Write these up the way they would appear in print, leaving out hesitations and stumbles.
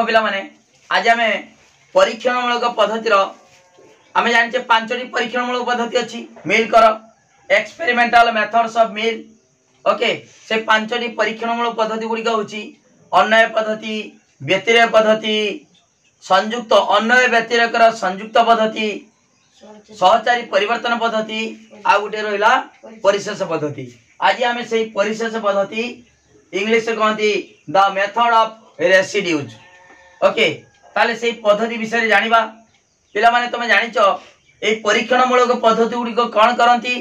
पिला माने आज आम परीक्षणमूलक पद्धतिर आम जाने 5टी परीक्षणमूलक पद्धति अच्छी मिल कर experimental methods of mill okay से 5टी परीक्षणमूलक पद्धति गुड़िक हूँ अन्वय पद्धति व्यतिरेय पद्धति संयुक्त अन्वय व्यतिरेकर संयुक्त पद्धति सहचारी परिवर्तन पद्धति आ गोटे रहा परिशेष पद्धति आज आम से परिशेष पद्धति इंग्लिश कहती the method of residues okay ताले से पद्धति विषय जानिबा पिला माने तुम जानिच ए परीक्षणमूलक पद्धति गुड़िक कौन करती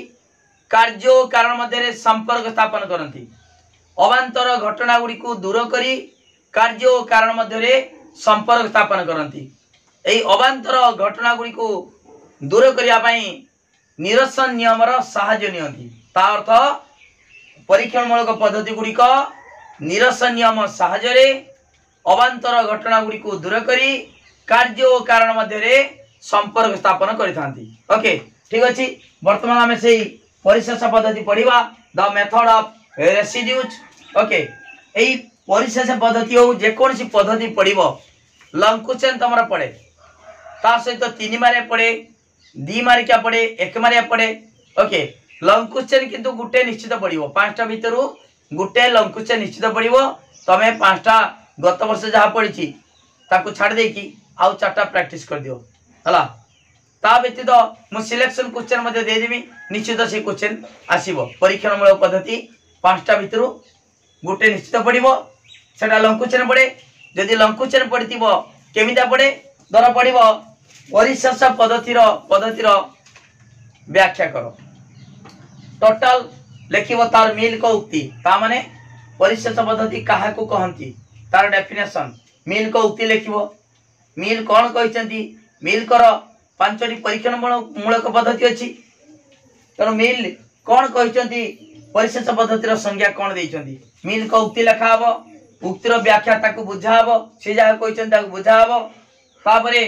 कार्य और कारण मध्य संपर्क स्थापन करती अवांतर घटना गुड़ी दूर करी कार्य और कारण मध्य संपर्क स्थापन करती यही अवांतर घटना गुड़ी दूर करने निरसन नियमर साहाय्य नियंती ता अर्थ परीक्षणमूलक पद्धति गुड़िक निरसन नियम साहाय्य अवांतर घटना गुड़ी दूर करी कार्य और कारण मध्य संपर्क स्थापन करथांती ओके ठीक अच्छे वर्तमान आम से परिशेष पद्धति पढ़ा the method of residues okay यही परिशेष पद्धति हो जेकोसी पद्धति पढ़व लंकुचन तुम पड़े ता सहित 3 मारे पड़े 2 मारिका पड़े 1 मारिया पड़े ओके लंकुचन किंतु गुटे निश्चित पड़ो 5टा भितर गुटे लंकुचन निश्चित पड़ो तमें 5टा गत वर्ष जहाँ पड़ी ताकू छाड़ देकी आउ 4टा प्रैक्टिस कर दियो हला ता व्यतीत मु सिलेक्शन क्वेश्चन देदेवी निश्चित से क्वेश्चन आसीबो परीक्षणमूलक पद्धति 5टा भितर गुटे निश्चित पड़ो सेटा लंकुचन पड़े जदि लंकुचन पड़ो केमिता पड़े धर पड़ो परिशेष पद्धतिर व्याख्या करो टोटल लिखिबो तार मिल को उक्ति ता माने परिशेष पद्धति काहा को कहंती तार डेफिनेशन मिल को उक्ति लिखिबो मिल कौन कहते मिल कर 5टी परीक्षणमूलक पद्धति अच्छी तेणु मिल कौन कहते परिशेष पद्धतिर संज्ञा कौन देइचंती मिल को उक्ति लिखा हम उक्तिर व्याख्या ताकू बुझाब से जहाँ कहते बुझाब तापरे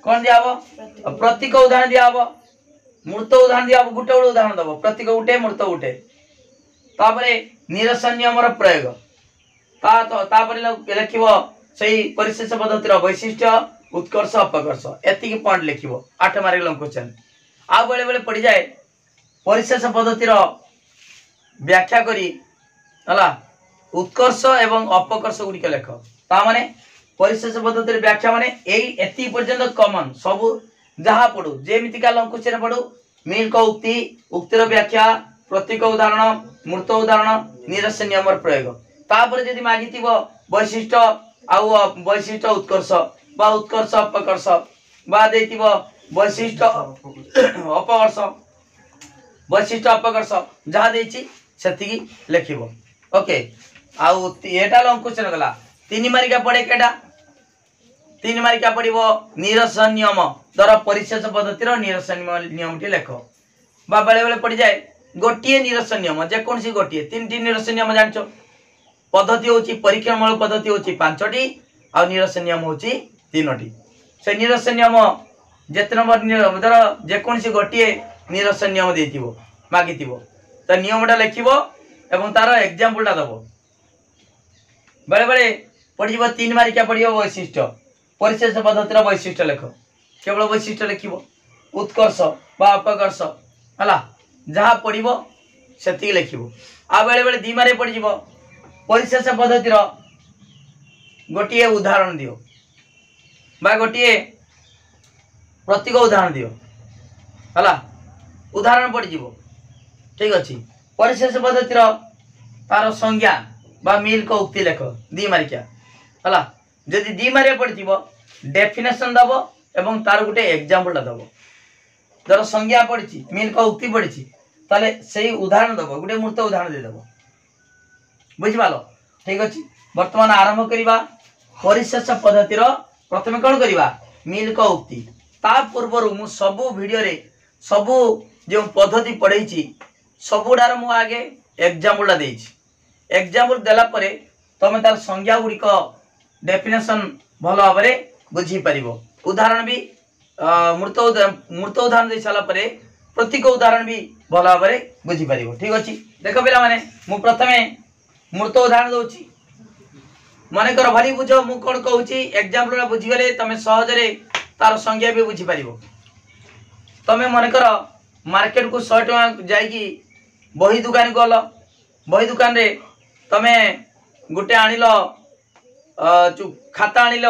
कौन दिया प्रतीक उदाहरण दिया मूर्त उदाहरण दिया गोटे गोटे उदाहरण दब प्रतीक गोटे मूर्त गोटे तापरे निरसन नियम प्रयोग लिख से परिशेष पद्धतिर वैशिष्ट्य उत्कर्ष अपकर्ष एति पॉइंट लिख 8 मार्क लंग क्वेश्चन आ बेले बेले पड़ जाए परिशेष पद्धतिर व्याख्या करी हला उत्कर्ष एवं अपकर्ष गुड़िक लेख ता माने परिशेष पद्धति व्याख्या माने एति पर्यंत कॉमन सब जहाँ पढ़ू जेमितिका लंग क्वेश्चन पढ़ू मिल को उक्ति उक्तिर व्याख्या प्रतीक उदाहरण मूर्त उदाहरण निरसन नियम प्रयोग तापर यदि मागिथिब वैशिष्ट्य आउ वैशिष्ट्य उत्कर्ष बा उत्कर्ष अपकर्ष बा देथिब वैशिष्ट्य अपकर्ष वैशिष्ट्य अपकर्ष जहाँ देछि सेतिकी लिखिबो ओके आउ एटा लंग क्वेश्चन गला 3 मारिका पड़े केटा 3 मारिका पड़ो निरसन नियम दर परिशेष पद्धतिर निरसन नियम टी लेख बा बेले बेले पड़ जाए गोटे निरसन नियम जेकोसी गोटे 3टी निरसन नियम जान पद्धति होची परीक्षणमूलक पद्धति होची 5टी आ निरसन नियम होची 3टी से निरसन नियम जेते नंबर धर जेकोसी गोटे निरसन नियम देथिबो मागिथिबो तो नियमटा लिखिबो एवं तार एग्जांपलटा दबो बेले बेले पड़ जाव 3 मारिका पड़ो वैशिष्ट्य परिशेष पद्धतिर वैशिष्ट्य लेख केवल वैशिष्ट्य लिख उत्कर्ष बा अपकर्ष है जहाँ पड़ो से लिख आ बेले बेले 2 मारे पड़ जाव परिशेष पद्धतिर गोटे उदाहरण दियो बा गोटे प्रतीक उदाहरण दियो है उदाहरण पड़ जाव ठीक अच्छे परिशेष पद्धतिर तार संज्ञा बा मिल को उक्ति लेख 2 मारिका है जदि 2 मारे पड़ो डेफिनेशन दब एवं तार गोटे एग्जांपल दब धर संज्ञा पड़ी मिल को उक्ति पड़ी ताले से उदाहरण दब गोटे मूर्त उदाहरण देदेव बुझिपाल ठीक अच्छे वर्तमान आरंभ करवा परिशेष पद्धतिर प्रथम कौन करवा मिल को उक्ति ता पूर्वर मु सबु वीडियो रे सबु जो पद्धति पढ़ाई सबुडार मु आगे एग्जांपल देछि एग्जांपल देला परे तमे तार संज्ञा गुड़िक डेफिनेशन भल भाव बुझी पार उदाहरण भी मूर्त उदाहरण दे सारा प्रतीक उदाहरण भी भल भाव बुझी पार ठीक अच्छे देख पिला माने मु प्रथमे मूर्त उदाहरण दौची मन कर भारी बुझ मु कौन कहूँ एग्जाम्पल बुझीगले तुम सहजरे तार संज्ञा भी बुझी पार तुम मन कर मार्केट को 100 टଙ୍କା जाइकी बही दुकान गल बही दुकान रे तुम गोटे आणिल खाता आणिल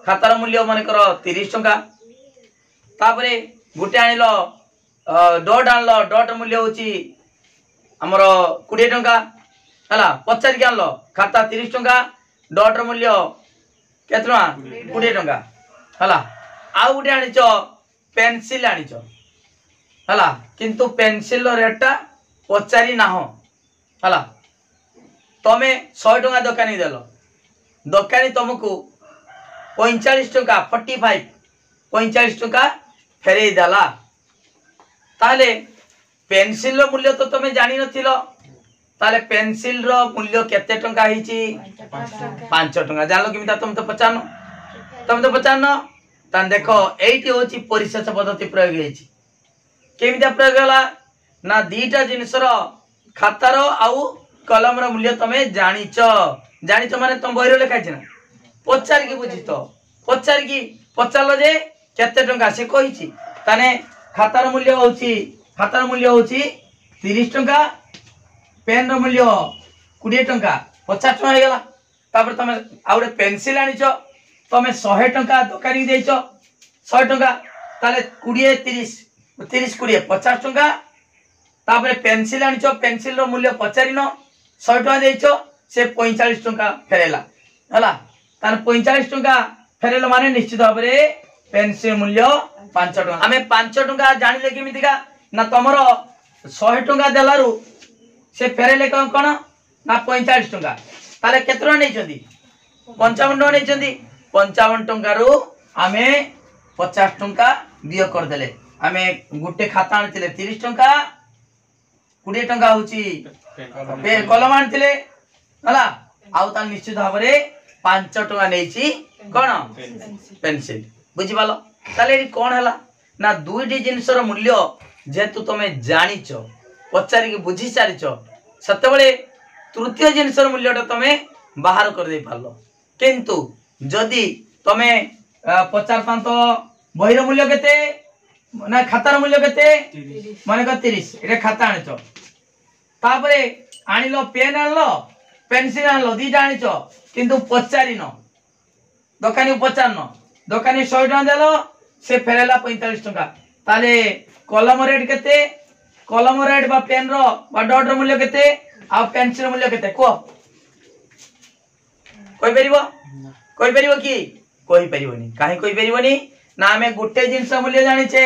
खातार मूल्य मन कर 30 टଙ୍କା तापरे गोटे आणिल डट आनल डट मूल्य होची हमर 20 टଙ୍କା हला पचार के आनल खाता 30 टଙ୍କା डट मूल्य केते टଙ୍କା 20 टଙ୍କା हला आउ गोटे आनिच पेंसिल आनिच हला किंतु पेंसिल रेटा पचारि ना हला तमे 100 टଙ୍କା दुकानी देल दुकानी तुमको 45 टଙ୍କା 45 45 टଙ୍କା फेरे देला ताले पेंसिल रो मूल्य तो तुम जानी नथिलो ताले पेंसिल रो मूल्य केते टଙ୍କା हिची 5 टଙ୍କା जानलो किमिता तुम तो पचानो तान देखो एठी होची परिशेष पद्धति प्रयोग हेची केमिता प्रयोग होला ना दीटा जिनिसर खातार आउ कलम रो मूल्य तुम जानिचो माने तुम बहिरो लेखा छै ना पचार की बुझितो पचार की पचारलो जे केते टଙ୍କା से कहिची ताने खातार मूल्य होची 30 टଙ୍କା पेन रो मूल्य 20 टଙ୍କା 50 टଙ୍କା हे गेला तापर तुम आउडे पेंसिल आनिचो तुम 100 टଙ୍କା दुकानी देइचो 100 टଙ୍କା ताले 20 30 30 20 50 टଙ୍କା तापर पेंसिल आनिचो पेंसिल रो मूल्य पचारिनो 100 टଙ୍କା देइचो से 45 टଙ୍କା फेरेला हला तान 45 टଙ୍କା फेरेलो माने निश्चित भाव रे पेंसिल मूल्य 5 टଙ୍କା आमे 5 टଙ୍କା जानिले केमितिका ना तमरो 100 टଙ୍କା देलारु से फेरेले कोन ना 45 टଙ୍କା ताले केते टଙ୍କା नेचंदी 55 टଙ୍କା नेचंदी 55 टଙ୍କା रु आमे 50 टଙ୍କା दियो कर देले आमे गुटे खाता आनथिले 30 टଙ୍କା 20 टଙ୍କା होची कलम आनथिले हला आउ ता निश्चित भाव रे 5 टଙ୍କା नेची कोन पेंसिल बुझी पालो ताले कोन हला ना दुईटी जिनिसर मूल्य जेतु तुमे जानिचो पचारि के बुझी सारिचो सते बेले तृतीय जिनिसर मूल्यटा तुमे बाहर कर दे पारलो किंतु जदी तुमे पचार तो बहिर मूल्य केते ना खातार मूल्य केते माने का 30 एटा खाता आनिचो तापरे आनिलो पेन आनलो पेंसिल आनलो दीटा आनिचो किंतु पचारिनो दुकानी पचारनो दुकानी 100 टଙ୍କା देलो से फेरेला 45 टଙ୍କା ताले कलम रेट केते कलम रेट बा पेन रो बा डॉट रो मूल्य केते आ पेंसिल रो मूल्य केते को कोइ परिबो कि कोइ परिबोनी काहे कोइ परिबोनी ना हमें गुटे जिंस मूल्य जानि छे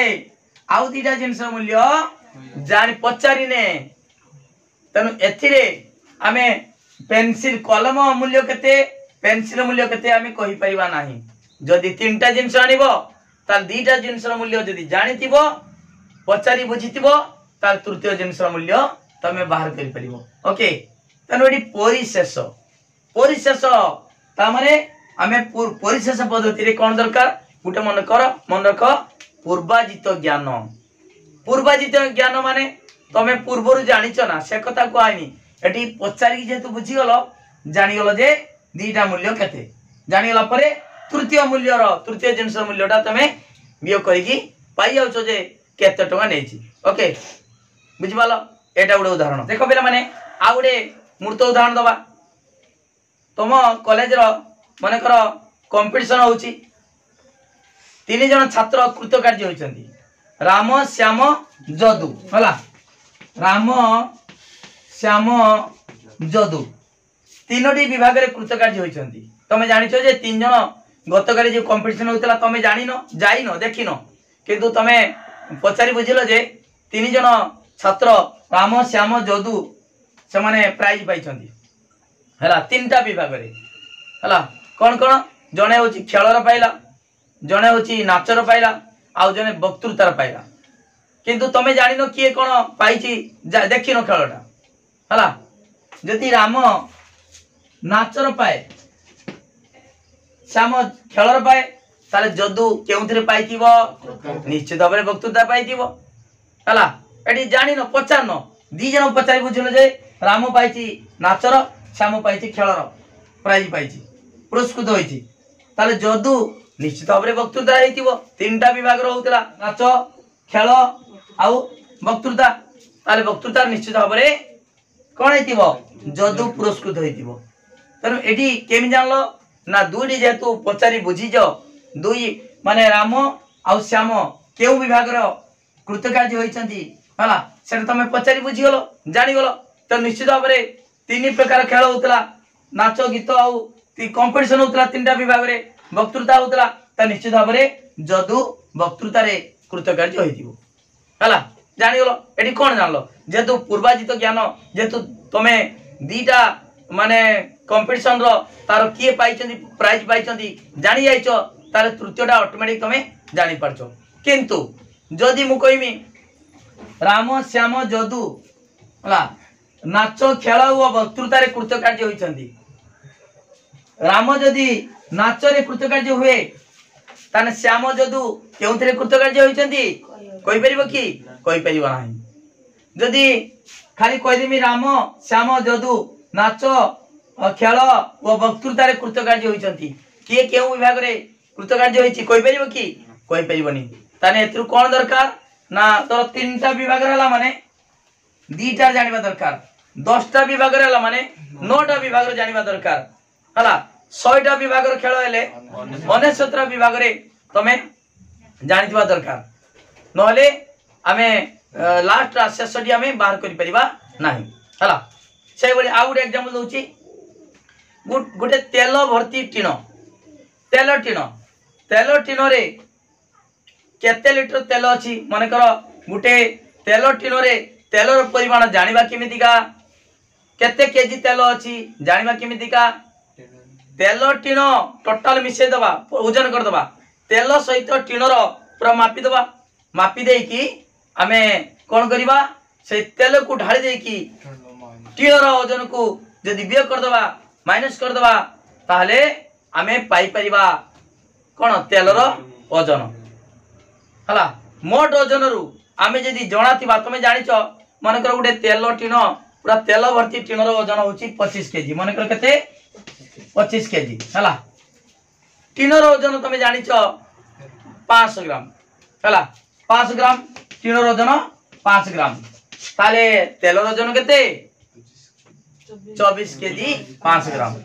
आउ दीटा जिंस मूल्य जानि पचारिने तनु एथिरे हमें पेंसिल कलम मूल्य केते पेंसिल मूल्य केते हमें कहि परिबा नाही जदी तीनटा जिंस आनिबो तार दीटा जिंस मूल्य जदी जानिथिबो पचारि बुझिथिबो तार तृतीय जिंस मूल्य तमे बाहर करि परिबो ओके तनु एडी परिशेष ता माने हमें परिशेष पद्धति रे कोन दरकार गुटे मन रख पूर्वाजित ज्ञान माने तमे पूर्वरु जानिचो ना से कथा को आइनी एटी पचारि जेतु बुझी गलो जानि गलो जे दीटा मूल्य केते जानि गला परे तृतीय जिंस मूल्यटा तमे बियो करिकी पाई जाउछो जे केते टका नेछि ओके बुझि पालो एटा उडे उदाहरण देखो बेला माने आ उडे मूर्त उदाहरण दबा तुम कॉलेज रो माने कर कंपटीशन होउची 3 जन छात्र कृतकार्य होइछंती राम श्याम जदू हला राम श्याम जदू तीनोटी विभाग रे कृतकार्य होइछंती तमे जानिछो जे 3 जन गतकाली जो कंपटीशन होतला तमे जानिनो जाइनो देखिनो किंतु तमे पचारि बुझिलो जे 3 जन छात्र राम श्याम जदू से माने प्राइज पाइछंती हला तीनटा विभाग रे हला कोन कोन जने होची खेलर पाइला जने होची नाचर पाइला आउ जने वक्तृतार पाइला किंतु तमे जानिनो किए कोन पाइची देखिनो खेलटा हला जति राम नाचर पाए श्याम खेलर पाए ताले जदू केउथिरे पाइथिबो निश्चित भाव रे वक्तृता पाइथिबो हला एडी जानिनो पचारनो दी जन पचारि बुझिलो जे राम पाइची नाचर श्याम पाइची खेलर प्राइज पाइची पुरस्कृत होइछि ताले जदू निश्चित भाव में वक्तृता हेतिबो तीनटा विभाग होउतला नाच खेल आउ वक्तृता ताले वक्तृता निश्चित भाव में कौन हेतिबो जदू पुरस्कृत हेतिबो तेणु एटी केमि जानलो ना दुईटी जेहेतु पचारि बुझीज दुई माने राम आउ श्याम केउ विभाग कृतकार्य होइछंती हला सेटा तमे पचारि बुझीगलो जानिगलो तो निश्चित भाव में तीन प्रकार खेल होउतला नाच गीत आउ कंपटीशन होउतला तीनटा विभाग रे वक्तृता होउतला त निश्चित भाव में जदू वक्तृता रे कृतकार्य होइतिबो हला जानिगलो एटी कोन जानलो जेतु पूर्वाजित ज्ञान जेतु तमे दीटा माने कंपटीशन रो तार किए पाइछंती प्राइज पाइछंती जानि जाइछो तार तृतीयटा ऑटोमेटिक तमे जानि पारछो किंतु जदि मु कहिमी राम श्याम जदू हला नाच खेल और वक्तृता रे कृतकार्य होइछंती राम जदि नाच रे कृतकार्य हुए ताने श्याम जदू केउथरे कृतकार्य होइछंती कहि परिबो कि कहि परिबो नाही जदि खाली कहि देमी राम श्याम जदू नाच खेल और वक्तृता रे कृतकार्य होइछंती किए केउ विभाग रे कृतकार्य होइछि कहि परिबो कि कहि परिबोनी ताने एथरु कोन दरकार ना तोर तीनटा विभाग रहला माने दीटा जानिबा दरकार 10टा विभाग रहला माने 9टा विभाग जानिबा दरकार हला 100टा विभाग खेल हेले 69टा विभाग रे तमे जानिबा दरकार नहले आमे लास्ट शेषटी आमे बाहर करि परिबा नाही हला से बली आ गुटे एग्जांपल दोछि गुटे तेल भर्ती तेल टीनो रे केते लिटर तेल अछि माने कर गुटे तेल टीनो रे तेलर परिमाण जानिबा केमितिका केते केजी तेल अछि जानिबा केमितिका तेल टीनो टोटल मिसे दबा ओजन कर दबा तेल सहित टीनर पूरा मापी दबा मापी दे कि आमे कोन करिबा से तेल को ढाली दे कि टीनर ओजन को जदि बिय कर दबा माइनस कर दबा ताहले आमे पाई परिबा कोन तेलर ओजन हला मोट ओजन रु आमे जदि जणातिबा तमे जानिचो मन कर गुटे तेल टीनो पूरा तेल भर्ती टीनर ओजन होची 25 केजी मन कर केते 25 केजी हला टीनर ओजन तमे जानिचो 500 ग्राम हला 5 ग्राम टीनर ओजन 5 ग्राम ताले तेलर ओजन केते 24 केजी 5 ग्राम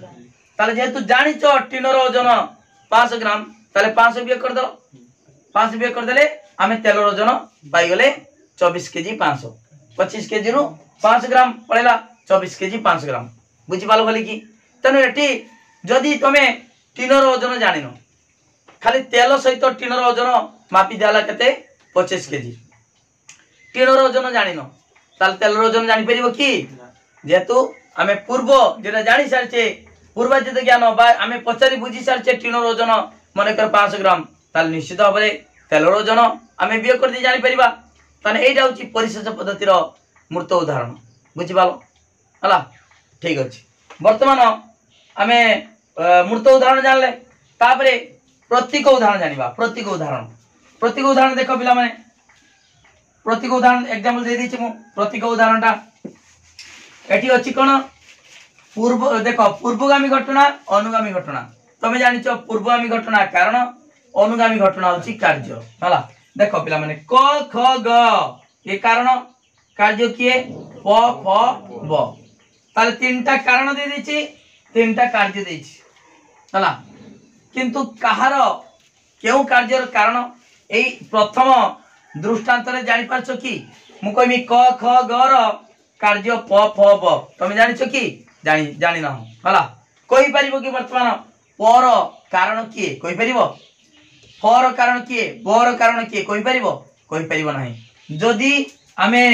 ताले जेतु जानिचो टीनर ओजन 5 ग्राम ताले 500 बिय कर दो 500 बिय कर देले आमे तेलर ओजन पाई गले 24 केजी 500 25 केजी रु 5 ग्राम पड़ेला 24 केजी 5 ग्राम बुझी पालो बोली कि तने एटी जदि तमे टीनर ओजन जानिनो खाली तेल सहित टीनर ओजन मापी देला केते 25 केजी टीनर ओजन जानिनो ताल तेलर ओजन जानि परिबो कि जेतु आमे पूर्व जेटा जानि सारचे पूर्वाजित ज्ञान बा आमे पचारि बुझी सारचे टीनर ओजन माने कर 5 ग्राम ताल निश्चित भाबरे तेलर ओजन आमे बिय कर दी जानि परिबा ताने एटा होची परिशेष पद्धतिर मूर्त उदाहरण बुझी पालो हला ठीक अछि वर्तमान आमे मूर्त उदाहरण जानले तापरे प्रतीक उदाहरण जानिबा प्रतीक उदाहरण देखो पिला माने प्रतीक उदाहरण एग्जांपल दे दी मु प्रतीक उदाहरणटा एठी अछि कोन पूर्व देखो पूर्वगामी घटना अनुगामी घटना तमे जानिचो पूर्वगामी घटना कारण अनुगामी घटना होची कार्य हला देखो पिला माने क ख ग ये कारण कार्य किए प फ ब ताले तीनटा कारण दे देछि तीनटा कार्य देछि हला किंतु कहार केउ कार्यर कारण एई प्रथम दृष्टांत रे जानि पारछो कि मु कहमी क ख ग र कार्य प फ ब तमे जानिछो कि जानि ना हला कहि परिबो कि वर्तमान प र कारण किए कहि परिबो फ र कारण किए ब र कारण किए कहि परिबो नाही जदि आमे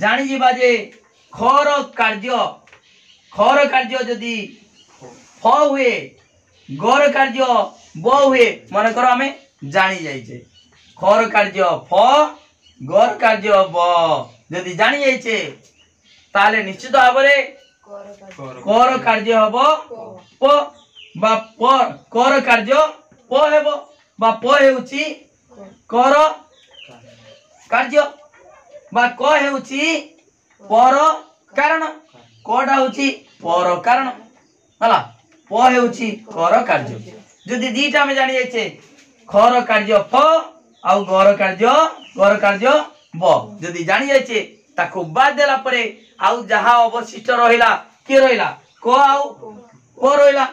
जानि जिबा जे ख र कार्य जदि फ हुए ग र कार्य ब हुए मन करो आमे जानि जाइछे ख र कार्य फ ग र कार्य ब जदि जानि जाइछे ताले निश्चित भाबरे क र कार्य हबो प बा क र कार्य प हेबो बा प हेउची क र कार्य बा क हेउची पर कारण कोडा होची पर कारण हला प हेउची कर कार्य जदि दीटा आम जानी जाइछे खर कार्य फ आउ गर कार्य ब जदि जानी जाइछे ताको बाद देला परे आउ जहा अवशिष्ट रहिला के रहिला क आउ प रहिला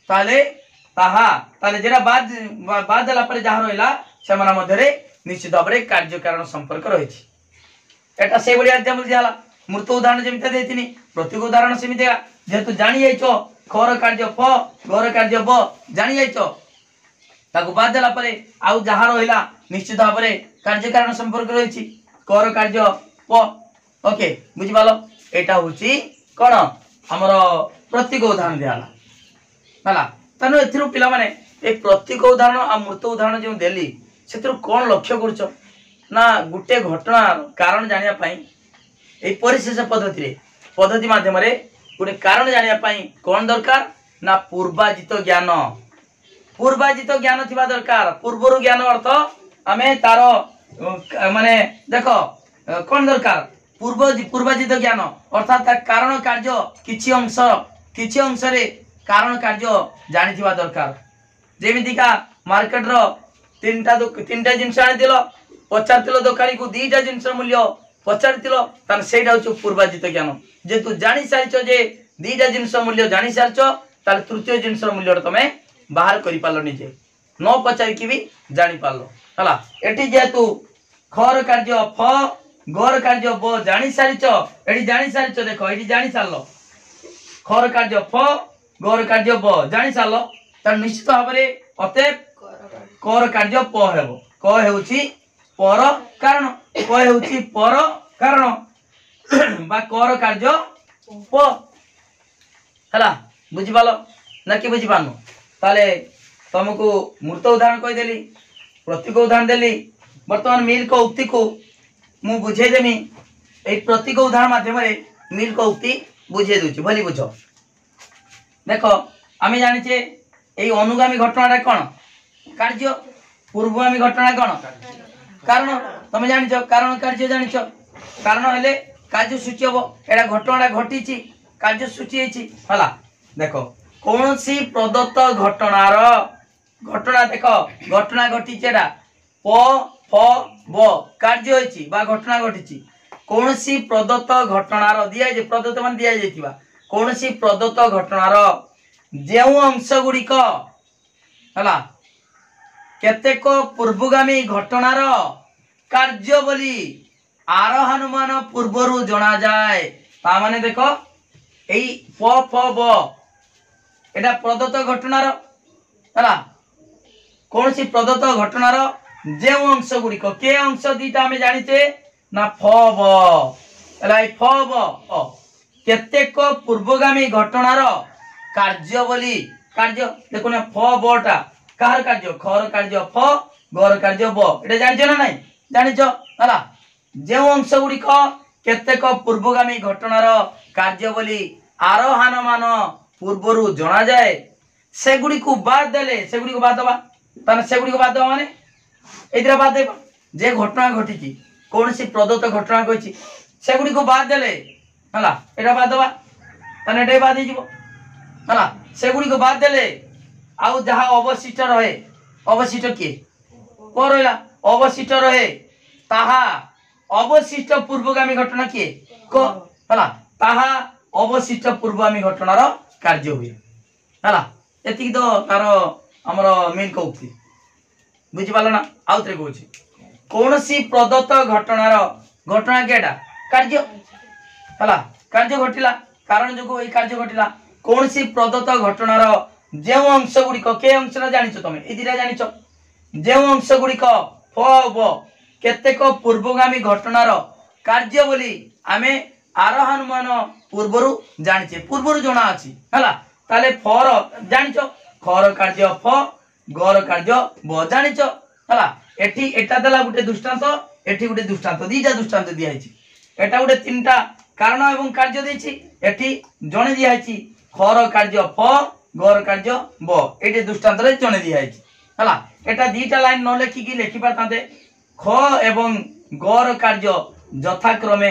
ताले जेरा बाद देला परे जहा रहिला सेमाना मध्यरे निश्चित भाव में कार्य कारण संपर्क रही एटा से बड़ी एग्जांपल दियाला मूर्त उदाहरण जेमिति देथिनी प्रत्येक उदाहरण सेमिति जेहेतु जानि जाइछो खर कार्य फ गर कार्य ब जानि जाइछो ताको बाद देला परे आउ जहा रहिला निश्चित भाव में कार्य कारण संपर्क रही कर कार्य प ओके बुझि पालो एटा होची कोन हमर प्रत्येक उदाहरण दियाला हला तनो एथिरु पिला माने ए प्रत्येक उदाहरण आ मूर्त उदाहरण जे देली सेतिर कोन लक्ष्य करछ ना गुटे घटना कारण जानिया पाई ए परिशेष पद्धति माध्यम रे गुटे कारण जानिया पाई कोन दरकार ना पूर्वाजित ज्ञान थिबा दरकार पूर्वरु ज्ञान अर्थ आमे तारो माने देखो कोन दरकार पूर्वाजित ज्ञान अर्थात कारण कार्य किछि अंश रे कारण कार्य जानि थिबा दरकार जेमिति का मार्केट रो तीनटा जिनस आनिदिल पचार दोकानी को दीटा जिनस मूल्य पचार तार से पूर्वाजित ज्ञान जेतु जानी सारिच जे दीटा जिनस मूल्य जानी सारिच तार तृतीय जिनस मूल्य तुम बाहर कर पार निजे न पचार की भी जानी पार्ल हला एटी जेतु खर कार्य फ गर कार्य ब जानी सारिच एटी जानी सारिच देखो एटी जानी सारल खर कार्य फ गर कार्य ब जानी सारल तार निश्चित भाव में अतएव कर कार्य प हेबो क हेउची पर कारण क हेउची पर कारण बा कर कार्य प हला बुझि पालो ना कि बुझि पानो ताले तुमको मूर्त उदाहरण कहि देली प्रतीक उदाहरण देली वर्तमान मिल को उक्ति को मु बुझे देमी ए प्रतीक उदाहरण माध्यम रे मिल को उक्ति बुझे दोची भली बुझो देखो आमे जानिचे ए अनुगामी घटनाटा कोन कार्य पूर्वगामी घटना कोन कारण तुम जानिछ कारण कार्य जानिछ कारण हेले कार्य सूची हबो एडा घटनाटा घटिछि कार्य सूची हेछि हला देखो कोनसी प्रदत्त घटना देखो घटना घटिछि एडा प फ ब कार्य हेछि बा घटना घटिछि कोनसी प्रदत्त घटनार दिया जे प्रदत्त मान दिया जेतिबा कोनसी प्रदत्त घटनार जेउ अंश गुडिक हला केतेक पूर्वगामी घटनार कार्य बोली आरोहनुमान पूर्वरु जना जाए ता माने देखो एई प फ ब एटा प्रदत्त घटनार हला कोनसी प्रदत्त घटनार जेउ अंश गुडिक के अंश दीटा हमें जानिचे ना फ ब हला ए फ ब केतेक पूर्वगामी घटनार कार्य बोली कार्य देखो ना फ बटा कार कार्य खर कार्य फ गर कार्य ब एटा जानिछ ना नाही जानिछ हला जेउ अंश गुडिक केतेक पूर्वगामी घटनार कार्य बोली आरोहण मान पूर्वरु जना जाए से गुडी को बाद देले से गुडी को बाद दबा ताने से गुडी को बाद दबा माने एदिरा बाद देबा जे घटना घटिछि कोनसी प्रदत्त घटना कहिछि से गुडी को बाद देले हला एटा बाद दबा ताने एटा बाद हिजिबो हला से गुडी को बाद देले आउ जहा अवशिष्ट रहे अवशिष्ट के परला अवशिष्ट रहे ताहा अवशिष्ट पूर्वगामी घटना के को हला ताहा अवशिष्ट पूर्वगामी घटनार कार्य हुए हला एति तो तार हमर मेन को उक्ति बुझि पालो ना आउतरे कहूची कोनसी प्रदत्त घटना केटा कार्य हला कार्य घटिला कारण जो ए कार्य घटिला कोनसी प्रदत्त घटनार जेउ अंश गुडिक के अंश ना जानिछ तमे ए दिरा जानिछ जेउ अंश गुडिक फ ब केतेक पूर्वगामी घटनार कार्य बोली आमे आरोहनुमान पूर्वरु जानिछे पूर्वरु जणा अछि हला ताले फर जानिछ खर कार्य फ गर कार्य ब जानिछ हला एठी एटा देला गुटे दृष्टांत एठी गुटे दृष्टांत दीटा दृष्टांत दिया हिची एटा गुटे तीनटा कारण एवं कार्य देछि एठी जणे दिया हिची खर कार्य फ गर कार्य ब एटे दृष्टांत रे जणे दिया हिची हला एटा दीटा लाइन न लेखि कि लेखि पातांते ख एवं गर कार्य यथाक्रमे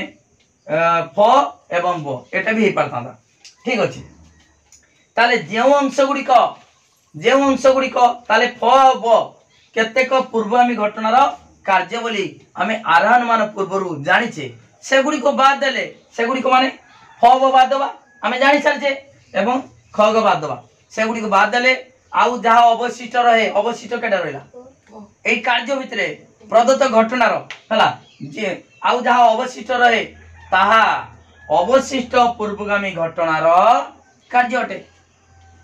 फ एवं ब एटा भी हे पातांता ठीक अछि ताले जेउ अंश गुड़िक ताले फ ब केतेक पूर्वगामी घटनार कार्य बोली आमे आरोहण मान पूर्वरु जानिछे से गुड़िक बाद देले से गुड़िक माने फ ब बाद दबा आमे जानि सारछे एवं ख ग बाद दबा से गुड़िक बाद देले आउ जहा अवशिष्ट रहे अवशिष्ट केटा रहला एई कार्य भितरे प्रदत्त घटनार हला जे आउ जहा अवशिष्ट रहे ताहा अवशिष्ट पूर्वगामी घटनार कार्य अटे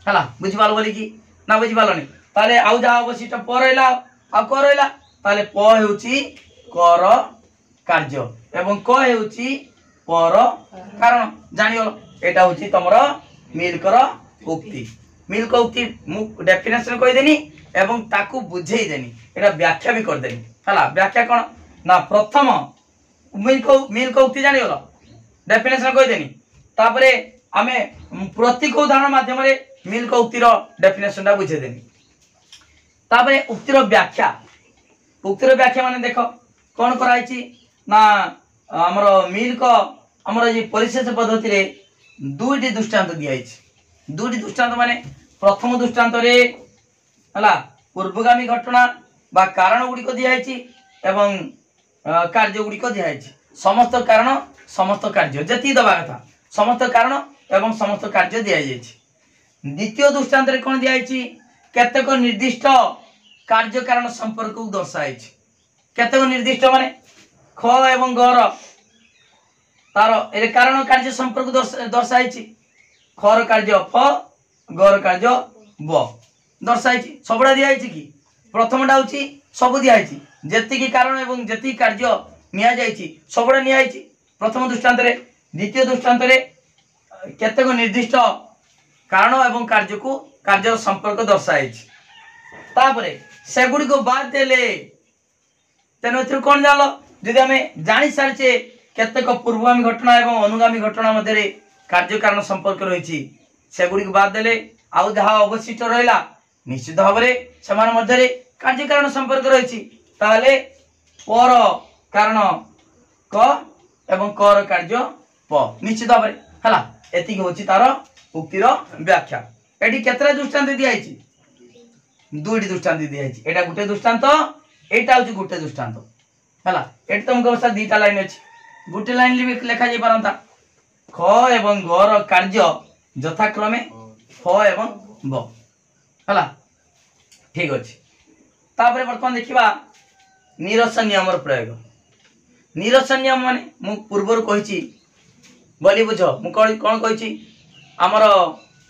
हला बुझि पाल बोली कि ना बुझि पालनी ताले आउ जहा अवशिष्ट प रहला आ क रहला ताले प हेउची कर कार्य एवं क हेउची पर कारण जानियो एटा होची तमरो मिल्कर उक्ति मिल्क उक्ति मु डेफिनेशन कहि देनी एवं ताकू बुझेई देनी एटा व्याख्या भी कर देनी हला व्याख्या कोन ना प्रथम मिल्क उक्ति जानियो डेफिनेशन कहि देनी तापरे आमे प्रतीक उदाहरण माध्यम रे मिल्क उक्तिर डेफिनेशन टा बुझे देनी तापरे उक्तिर व्याख्या माने देखो कोन कराइची ना हमर मिल्क हमर जे परिशेष पद्धति रे दुईटी दृष्टांत दियाइछि दुईटी दृष्टांत माने प्रथम दृष्टांत रे हला पूर्वगामी घटना बा कारण गुडी को दियाइछि एवं कार्य गुडी को दियाइछि समस्त कारण समस्त कार्य जति दबा कथा समस्त कारण एवं समस्त कार्य दिया जाइछि द्वितीय दृष्टांत रे कोन दियाइछि केतेक निर्दिष्ट कार्य कारण संपर्क को दर्शाइछि केतेक निर्दिष्ट माने ख एवं ग र तार ए कारण कार्य संपर्क दर्शाइछि ख र कार्य फ ग र कार्य ब दर्शाइछि सबडा दियाइछि कि प्रथमटा होछि सब दियाइछि जेति की कारण एवं जेति कार्य निया जाइछि सबडा नियाइछि प्रथम दृष्टांत रे द्वितीय दृष्टांत रे केतेक निर्दिष्ट कारण एवं कार्य को कार्य संपर्क दर्शाइछि तापरे सेगुडी को बाद देले तेनो एथि कोन जालो जदि हमें जानि सारछे केतेक पूर्वगामी घटना एवं अनुगामी घटना मध्य रे कार्य कारण संपर्क रहिछि सेगुडी को बाद देले आउ जहा अवशिष्ट रहला निश्चित भाव रे समान मध्य रे कार्य कारण संपर्क रहिछि ताले पर कारण क एवं कर कार्य प निश्चित भाव रे हला एति होछि तार उक्तिर व्याख्या एडी केतरा दृष्टांत दियाइछि दुईटी दृष्टांत दियाइछि एटा गुटे दृष्टांत एटा होछि गुटे दृष्टांत हला एटी तुमको बस दीटा लाइन अछि गुटे लाइन लिखा जाय परंता ख एवं ग र कार्य यथाक्रमे फ एवं ब हला ठीक अछि तापरे वर्तमान देखिबा निरसन नियम र प्रयोग निरसन नियम माने मु पूर्वर कहिछि बोली बुझो मु कोन कहिछि हमर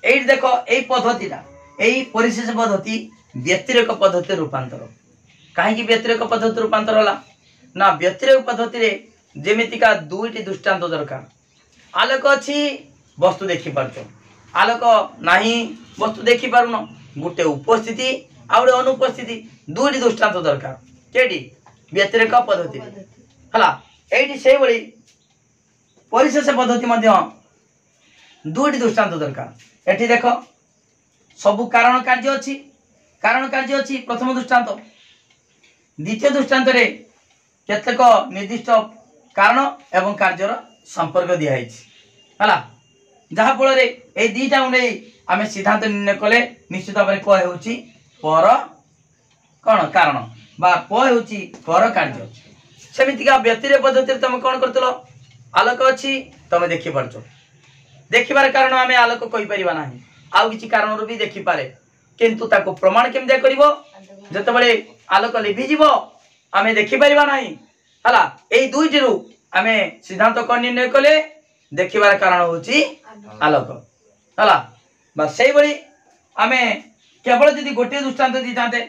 एई देखो एई पद्धतिटा एई परिशेष पद्धति व्यतिरेक पद्धति रूपांतर काहे कि व्यतिरेक पद्धति रूपांतर होला ना व्यतिरेक पद्धति रे जेमितिका दुईटी दृष्टांत दरकार आलोक अछि वस्तु देखि पारछो आलोक नाही वस्तु देखि पारुनो गुटे उपस्थिति आ गुटे अनुपस्थिति दुईटी दृष्टांत दरकार केडी व्यतिरेक पद्धति हला एडी सेई बळी परिशेष पद्धति मध्य दुईटी दृष्टांत दरकार एठी देखो सबु कारण कार्य अछि प्रथम दृष्टांत द्वितीय दृष्टांत रे केतेक निर्दिष्ट कारण एवं कार्यर संपर्क दियाइछि हला जहा फल रे ए दीटा उणे आमे सिद्धांत निर्णय कले निश्चित भाबरे क हेउछि पर कोन कारण बा प हेउछि कर कार्य सेमितिका व्यतिरेक पद्धति रे तमे कोन करतलो आलोक अछि तमे देखि परछो देखिबार कारण आमे आलोक कहि परिबा नाही आउ किछि कारण रो भी देखि पारे किंतु ताको प्रमाण केमदे करिवो जते बळे आलोक लिभि जिवो आमे देखि परिबा नाही हला एई दुईटी रु आमे सिद्धांत कोन निर्णय कले देखिबार कारण होछि आलोक हला बस सेई बळी आमे केवल जदि गोटे दृष्टांत दी जाते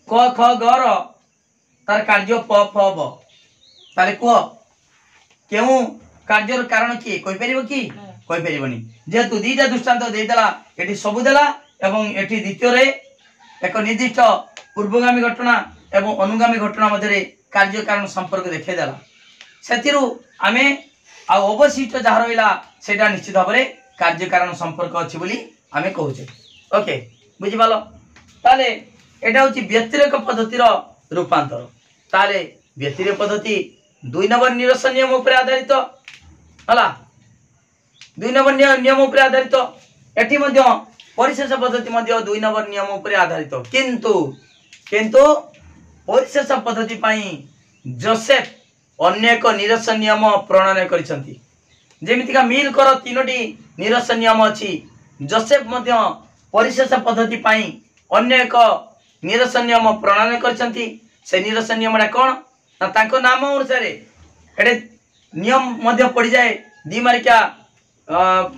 क ख ग र तार कार्य प फ ब ताले को केउ कार्यर कारण की कहि परिबो की कहि परिबोनी जेतु दीटा दृष्टांत देइदला एठी सबु देला एवं एठी द्वितीय रे एक निर्दिष्ट पूर्वगामी घटना एवं अनुगामी घटना मध्य रे कार्य कारण संपर्क देखै देला सेतिरु आमे आ अवशिष्ट जहा रहिला सेटा निश्चित भाव रे कार्य कारण संपर्क अछि बोली आमे कहूचे ओके बुझि पालो ताले एटा होची व्यतिरेक पद्धतिर रूपांतर ताले व्यतिरेक पद्धति 2 नंबर निरसन नियम ऊपर आधारित हला 2 नंबर नियम ऊपर आधारित एठी मध्य परिशेष पद्धति मध्य 2 नंबर नियम उपर आधारित किंतु किंतु परिशेष पद्धति पाई जोसेफ अन्य एक निरस नियम प्रणयन करिसंती जेमितिका मिल कर 3टी निरस नियम अछि जोसेफ मध्य परिशेष पद्धति पाई अन्य एक निरस नियम प्रणयन करिसंती से निरस नियमडा कोन ना तांको नाम अनुसार एडे नियम मध्य पड़ जाए दी मारिका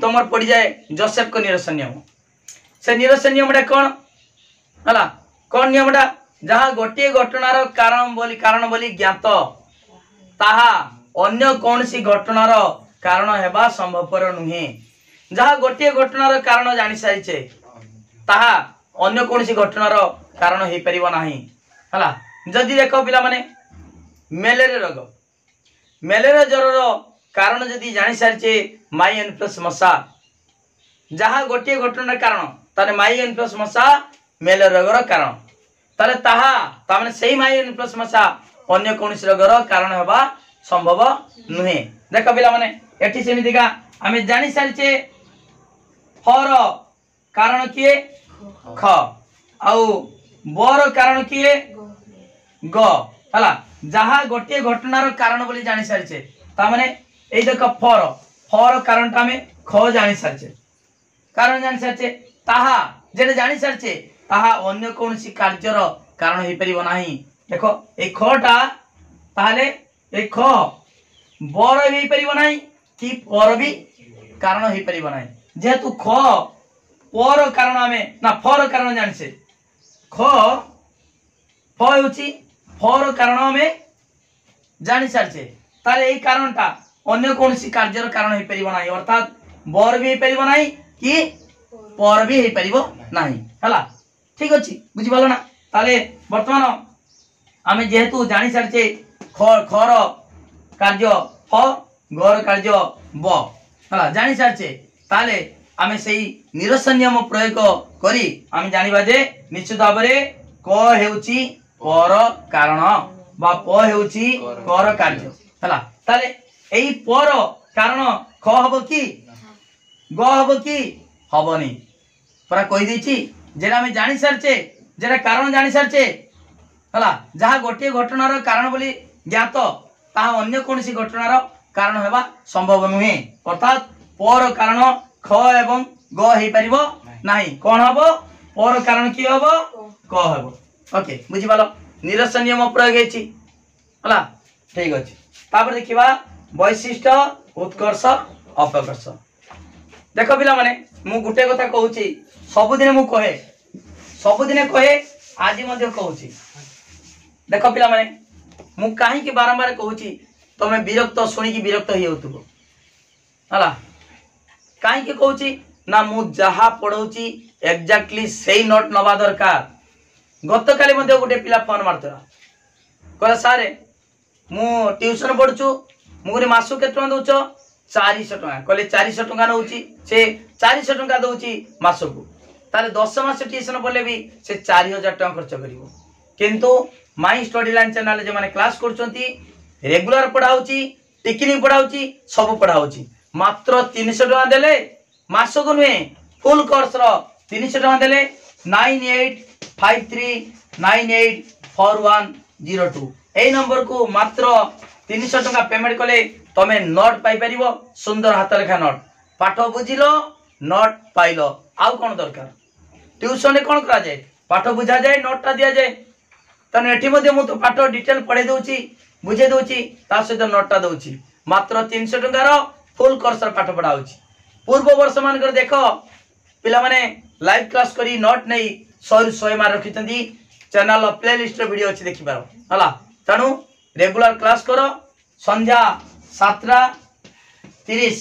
तुमर पड़ जाए जोसेफ को निरस नियम से निरस नियमडा कोन हला कोन नियमडा जहाँ गोटे घटनार कारण बोली ज्ञात ताहा अन्य कौनसी घटनार कारण हेबा संभवपर नुहे जहाँ गोटे घटनार कारण जानि सारिचे ताहा अन्य कौनसी घटनार कारण हे परिबो नाही हला जदि देखो पिला माने मेलेरिया ज्वर कारण जदि जानि सारिचे माई इन्फ्लुएंजा मशा जहाँ गोटे घटनार कारण ताने माई इन्फ्लुएंजा मशा मेलेरिया रोगर कारण ताले ताहा ताने सेही माई इन्फ्लुएंजा मशा अन्य कौनसी रोगर कारण हेबा संभव नुहे देख पिला माने एठी सेमितिका आमे जानि सारिचे फर कारण किए ख आउ बर कारण किए ग हला जहाँ गोटे घटनार कारण बोली जानि सारिचे ता माने एई देख फर फर कारण ता में ख जानि सारिचे कारण जानि सारिचे ताहा जेने जानि सारिचे ताहा अन्य कोनसी कार्यर कारण हे परिबो नाही देखो ए खटा ताले ए ख बर हे परिबो नाही कि पर भी कारण हे परिबो नाही जेतु ख पर कारण हमें ना फर कारण जानिसे ख फ होची फर कारण हमें जानि सारिचे ताले एई कारणटा अन्य कोनसी कार्यर कारण हे परिबो नाही अर्थात बर भी हे परिबो नाही कि पर भी हे परिबो नाही हला ठीक अछि बुझि पालो ना ताले वर्तमान आमे जेहेतु जानि सारिचे खर कार्य फ घर कार्य ब हला जानि सारिचे ताले आमे सेही निरस नियम प्रयोग करी आमे जानिबा जे निश्चित भाबरे क हेउची पर कारण बा प हेउची कर कार्य हला ताले एई पर कारण ख हबो की ग हबो की हबनी परा कहि देछि जेरा आमे जानि सारचे जेरा कारण जानि सारचे हला जहा गोटे घटनार कारण बोली ज्ञात ताहा अन्य कोनसी घटनार कारण हेबा संभव नुहे अर्थात पर कारण ख एवं ग हे परिबो नाही कोन हबो पर कारण की हबो क हबो ओके बुझि पालो निरस नियम प्रयोग हेछि हला ठीक अछि तापर देखिबा वैशिष्ट्य उत्कर्ष अपकर्ष देखो पिला माने मु गुटे कथा कहूची सबुदिने मु कहे आज मध्य कहूची देखो पिला माने मु काहे कि बारंबार कहूची तमे विरक्त सुनी की विरक्त ही होतबो हला काहे कि कहूची ना मु जहा पढौची एग्जैक्टली सेही नोट नबा दरकार गत काली मध्य गुटे पिला फोन मारतरा कहला सारे मु ट्यूशन पढुचु मुगरे मासु केतना दउचो 400 टका कहले 400 टका नउची से 400 टका दउची मासकु ताले 10 मास ट्यूशन पढले भी से 4000 टका खर्च करिवो किंतु माई स्टडी लाइन चैनल जे माने क्लास करचंती रेगुलर पढाउची टेक्निक पढाउची सब पढाउची मात्र 300 टका देले मासकु नुहे फुल कोर्स रो 300 टका देले 9853984102 ए नंबर को मात्र 300 टका पेमेंट कले तमे नोट पाई परिबो सुंदर हाथ लेखा नोट पाठ बुझिलो नोट पाइलो आउ कोन दरकार ट्यूशन रे कोन करा जाय पाठ बुझा जाय नोट ता दिया जाय तने एठी मध्ये मु तो पाठ डिटेल पढे दोची बुझे दोची ता सहित नोट ता दोची मात्र 300 टका रो फुल कोर्स रो पाठ पढाउची पूर्व वर्ष मान कर देखो पिला माने लाइव क्लास करी नोट नै 100 मार रखितंदी चैनल प्लेलिस्ट रो वीडियो अछि देखि पारो हला तनु रेगुलर क्लास करो संध्या 7:30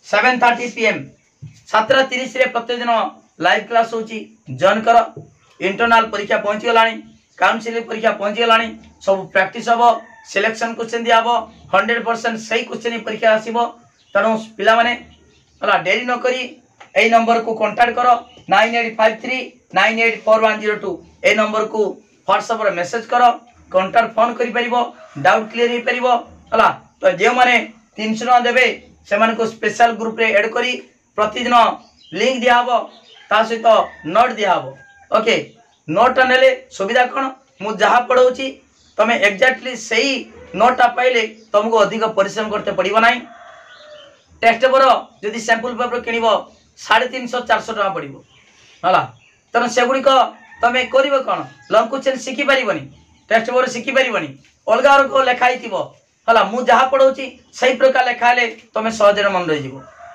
7:30 PM 7:30 रे प्रत्येक दिन लाइव क्लास होची जॉइन करो इंटरनल परीक्षा पहुंची गलानी काउंसिलिंग परीक्षा पहुंची गलानी सब प्रैक्टिस हबो सिलेक्शन क्वेश्चन दियाबो 100% सही क्वेश्चन परीक्षा आसीबो तनु पिला माने हला देरी न करी ए नंबर को कांटेक्ट करो 9853984102 ए नंबर को व्हाट्सएप रे मैसेज करो कांटेक्ट फोन करि परिबो डाउट क्लियर हे परिबो हला तो जे माने 300 टका देबे से माने को स्पेशल ग्रुप रे ऐड करी प्रतिदिन लिंक दिया हबो ता सहित नोट दिया हबो ओके नोट नेले सुविधा कौन मु जहाँ पढ़ाऊँगी तुम एक्जाक्टली सही नोटा पाइले तुमको अधिक परिश्रम करते पड़ो ना टेस्ट पेपर जदि सैंपल पेपर किण 350-400 टका पड़ो है तेना से गुड़िक तुम कर कौन लंग क्वेश्चन शिखिपार टेस्ट पेपर शिखिपार अलग को लेखाई है मु जहाँ पढ़ाऊँगी सही प्रकार लेखाले तुम सहज मन रही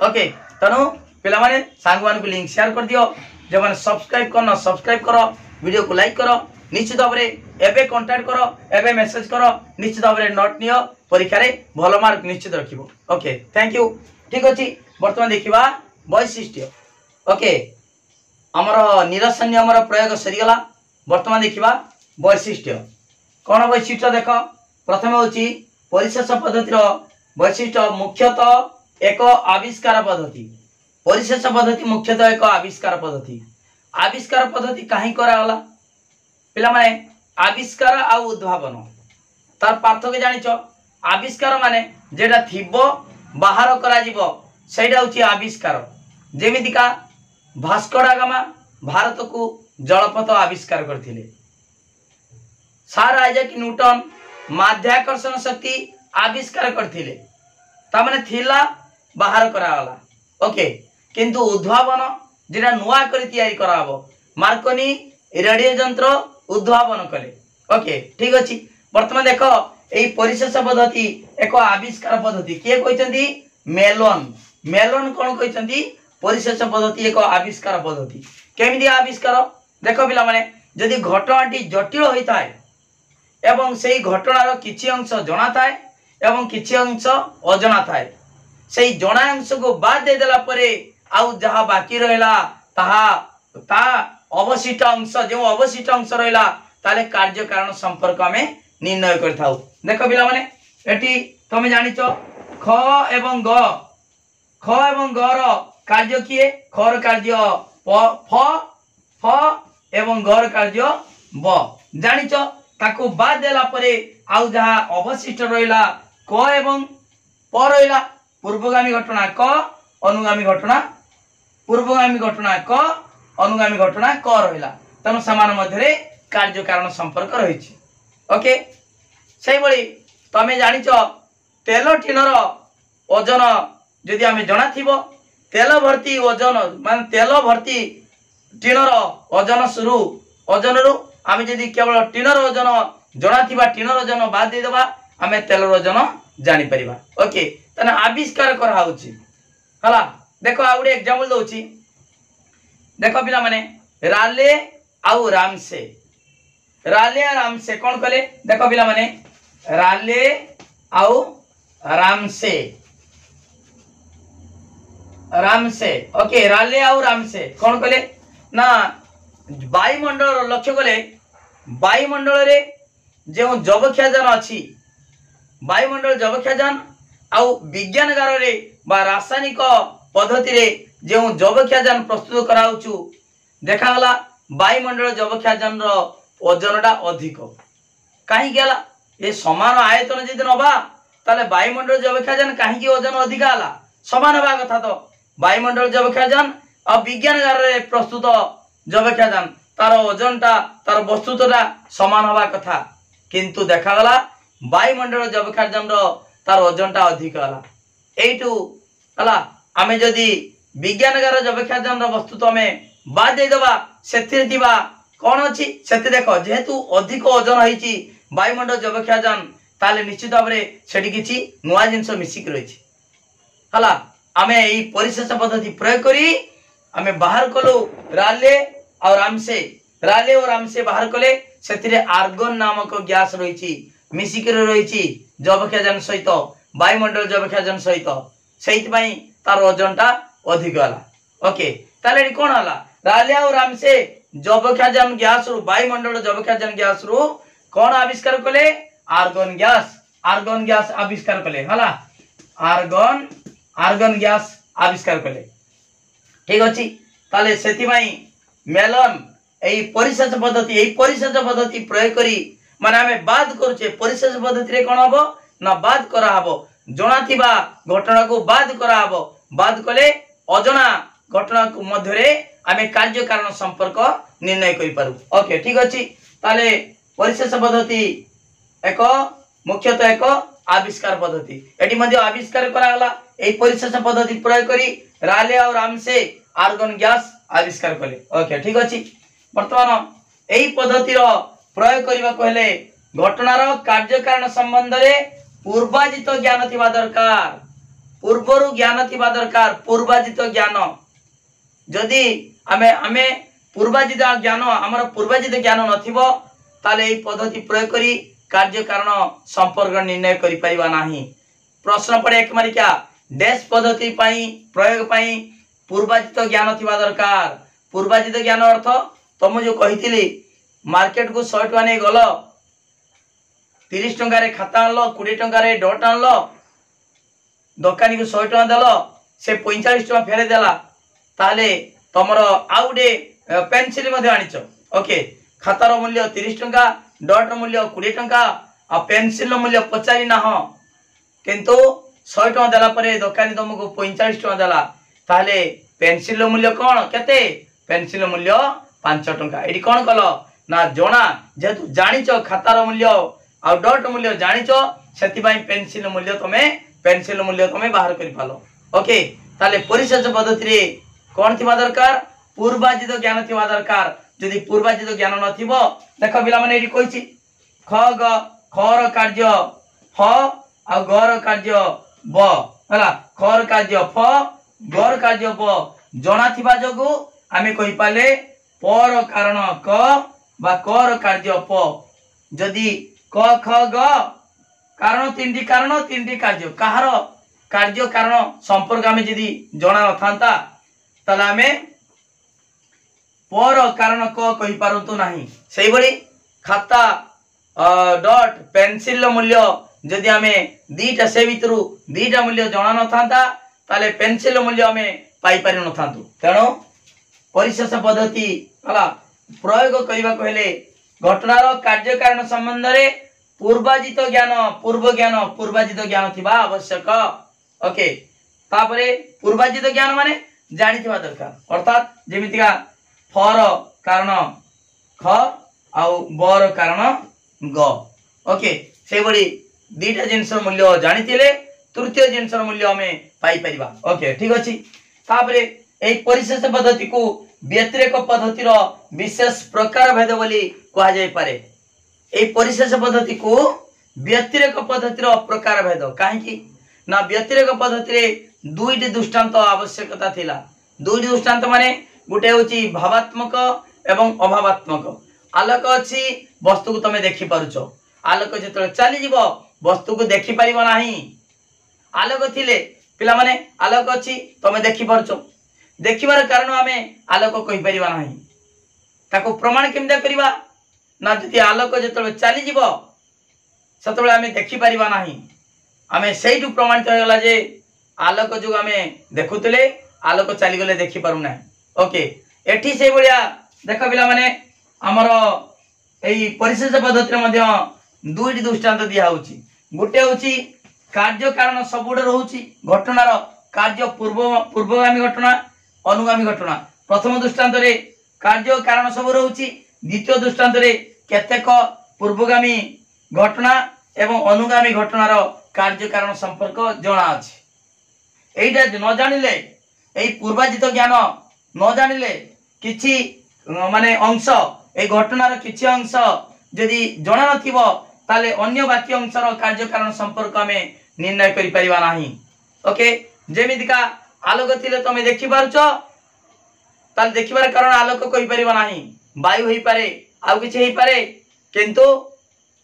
ओके तेणु पे सांग मान लिंक शेयर कर दियो जो मैंने सब्सक्राइब करना सब्सक्राइब कर वीडियो को लाइक करो निश्चित भाव में एबे कांटेक्ट करो एबे मेसेज करो निश्चित भाव में नोट नियो परीक्षा रे भल मार्क निश्चित रखिबो ओके थैंक यू ठीक अछि वर्तमान देखिबा वैशिष्ट्य ओके हमर निरसन नियम प्रयोग सरीगला वर्तमान देखिबा वैशिष्ट्य कौन वैशिष्ट्य देख प्रथम होची परिशेष पद्धतिर वैशिष्ट्य मुख्यतः एक आविष्कार पद्धति परिशेष पद्धति मुख्यतः एक आविष्कार पद्धति कहीं करागला पिला माने आविष्कार आ उद्भावन तार पार्थक्य जानिच आविष्कार माने जेटा थिबो बाहर करा जीवो सेटा होची आविष्कार जेमितिका भास्कर डा गामा भारत को जलपथ आविष्कार करथिले सर आइजैक न्यूटन माध्याकर्षण शक्ति आविष्कार करथिले ता माने थिला बाहर करागला ओके किंतु उद्भावन जेटा नुआ करी तैयारी कराबो मार्कोनी रेडियो यंत्र उद्भावन कले ओके ठीक अछि वर्तमान देखो एई परिशेष पद्धति एक आविष्कार पद्धति किए कहते मेलन मेलन कौन कहते परिशेष पद्धति एक आविष्कार पद्धति केमिति आविष्कार देखो पिला माने जदि घटनाटी जटिल होता है एवं से घटनार किछि अंश जଣା थाए एवं किछि अंश अजଣା थाए से जଣା अंश को बाद दे देला परे आउ जहा बाकी रहला ता अवशिष्ट अंश जो अवशिष्ट अंश रहा ताले कार्य कारण संपर्क आम निर्णय कर देख पिला माने एटी तुम जानिच ख एवं ग कार्य किए खर कार्य फ फ एवं गर कार्य ब जानिच ताको बाद देला परे आउ जहा अवशिष्ट रहा क एवं प रहा पूर्वगामी घटना क अनुगामी घटना पूर्वगामी घटना क अनुगामी घटना क रहा तेणु समान मध्य कार्य कारण संपर्क रही ओके से भाई तुम जानिच तेल टीनर ओजन जदि आम जना तेल भर्ती ओजन मान तेल भर्ती टीनर ओजन शुरू ओजन रु आम जदि केवल टीनर ओजन जना टीनर ओजन बाद देदेबा आम तेल ओजन जानी परिबा ओके तेना आविष्कार करा हला देखो आ गोटे एग्जांपल दउची देखो पिला माने राले आउ रामसे कौन कले देखो पिला माने राले आउ रामसे ओके राले आउ रामसे कौन कले ना वायुमंडल लक्ष्य कले वायुमंडल रे जो जबख्याजान अच्छी वायुमंडल जबख्याजान आउ विज्ञानगार रे बा रासायनिक पद्धति रे जो जबख्याजान प्रस्तुत कराउछु देखागला वायुमंडल जबख्याजान रो ओजनटा अधिक कहीं गला ये समान आयतन जदि नबा ताले वायुमंडल जबख्याजान कहीं ओजन अधिक आला समान हवा कथा तो वायुमंडल जबख्याजान और विज्ञानगार रे प्रस्तुत जबख्याजान तार ओजनटा तार वस्तुतटा समान हवा कथा किंतु देखागला वायुमंडल जबख्याजान रो तार ओजनटा अधिक आला एइटू हला आमे जदि विज्ञानगार जबख्याजान रो वस्तु आमे बाद दे देबा सेथिरे दिबा कौन अच्छी से देख जेहेतु अधिक ओजन होती वायुमंडल जबख्याजान ताले निश्चित भाव से किसी नुआ जिनस मिसिक रही है आम यही परिशेष पद्धति प्रयोग करी आम बाहर कलु राले और रामसे बाहर कले से आर्गन नामक गैस रही मिसिक रही जबख्याजान सहित वायुमंडल जबख्याजान सहित से तार ओजनटा अधिक है ओके ताले कौन है राले और रामसे जबख्याजान गैस रु वायुमंडल जबख्याजान गैस रु कौन आविष्कार कले आर्गन गैस आविष्कार कले हला आर्गन गैस आविष्कार कले ठीक अच्छी ताले सेति मेलन यही परिशेष पद्धति प्रयोग करी माने आमे बाद करूचे परिशेष पद्धति रे कोन हबो ना बाद करा हबो जणा थिबा घटना को बाद करा हबो बाद कले अजणा घटना मध्य आमे कार्य कारण संपर्क निर्णय करि पारु। ओके ठीक अछि। ताले परिशेष पद्धति एक मुख्यतः एक आविष्कार पद्धति एटी मध्य आविष्कार करागला। एई परिशेष पद्धति प्रयोग करी राले और रामसे आर्गन गैस आविष्कार कले। ओके ठीक अछि। वर्तमान एई पद्धति रो प्रयोग करिबा कहले घटनार कार्य कारण संबंध रे पूर्वाजित ज्ञान थिबा दरकार। पूर्वरु ज्ञान थिबा दरकार। पूर्वाजित ज्ञान जदि आमे पूर्वाजित ज्ञान हमर पूर्वाजित ज्ञान नथिबो ताले एई पद्धति प्रयोग करी कार्य कारण संपर्क निर्णय करि परिबा नाही। प्रश्न पड़े एक मारी क्या डैश पद्धति पाई प्रयोग पाई पूर्वाजित ज्ञान थिबा दरकार। पूर्वाजित ज्ञान अर्थ तुम जो कहिथिली मार्केट को 100 टका नै गलो 30 टका रे खाता आनलो 20 टका रे डट आनलो दुकानी को 100 टका देलो से 45 टका फेरे देला ताले तमरो आउडे पेंसिल मध्ये आनिचो। ओके खातार मूल्य 30 टका डट मूल्य 20 टका आ पेंसिल मूल्य पचारि ना हो किंतु 100 टका देला परे दुकानी तुमको 45 टका देला ताले पेंसिल मूल्य कोन केते पेंसिल मूल्य 5 टका। एडी कोन कलो ना जोना जेतु जानिचो खातार मूल्य आ डट मूल्य जानिचो सेति पई पेंसिल मूल्य तमे बाहर करि पालो। ओके ताले परिशेष पद्धति रे कोन थिबा दरकार पूर्वाजित ज्ञान थिबा दरकार। यदि पूर्वाजित ज्ञान नथिबो देखो बिला माने एडी कहिछि ख ग खर कार्य ह आ गर कार्य ब हला खर कार्य फ गर कार्य ब जणा थिबा जगु आमे कहि पाले पर कारण क बा कर कार्य प। जदि क ख ग कारण तीनटी कार्य कहार कार्य कारण संपर्क आमे जदि जणा नथांता तला आमे पर कारण क कहि पारंतु नाही। सेही बळी खाता डॉट पेंसिल मूल्य जदि आमे दीटा से भितरु दीटा मूल्य जणा नथांता ताले पेंसिल मूल्य आमे पाई पारि नथांतु। तेणु परिशेष पद्धति हला प्रयोग करिबा कहले घटनार कार्य कारण संबंध रे पूर्वाजित ज्ञान थिबा आवश्यक। ओके तापरे पूर्वाजित ज्ञान माने जानि थिबा दरकार अर्थात जेमितिका फर कारण ख आउ बर कारण ग। ओके से बड़ी दीटा जिंस मूल्य जानिथिले तृतीय जिंस मूल्य हमें पाई परिबा। ओके ठीक अछि। तापरे एई परिशेष पद्धति को व्यतिरेक पद्धति रो विशेष प्रकार भेद बोली कहा जाय पारे। एई परिशेष पद्धति को व्यतिरेक पद्धति रो प्रकार भेद काहेकि ना व्यतिरेक पद्धति रे दुईटी दृष्टांत आवश्यकता थिला। दुईटी दृष्टांत माने गुटे होची भावात्मक एवं अभावात्मक। आलोक अछि वस्तु को तमे देखि पारुचो आलोक जेतले चली जीवो वस्तु को देखि परिबो नाही। आलोक थिले पिला माने आलोक अछि तमे देखि पारुचो देखिबार कारण आमे आलोक कहि परिबा नाही। ताको प्रमाण केमदा करिबा ना जति आलोक जेतले चली जीवो सेतबेले आमे देखि परिबा नाही। आमे सेइटु प्रमाणित हो गला जे आलोक जो आमे देखुतले आलोक चली गले देखि पारु नाही। ओके एठी से बलिया देखो पिला माने हमरो एई परिशेष पद्धति मध्ये दुईटी दृष्टांत दिया होची। गुटे होची कार्य कारण सबुडे रहउची घटनार कार्य पूर्वगामी घटना अनुगामी घटना। प्रथम दृष्टांत रे कार्य कारण सब रहउची द्वितीय दृष्टांत रे केतेक पूर्वगामी घटना एवं अनुगामी घटनार कार्य कारण संपर्क जणा अछि। एइटा न जानिले एई पूर्वाजित ज्ञान न जानिले किछि माने अंश ए घटनार किछि अंश यदि जणा नथिबो ताले अन्य बाकी अंशर कार्य कारण संपर्क हमें निर्णय करि परिबा नाही। ओके जेमितिका आलोक थिले तमे देखि पारुचो ताले देखिबार कारण आलोक कहि परिबा नाही। वायु होई पारे आ किछि होई पारे किंतु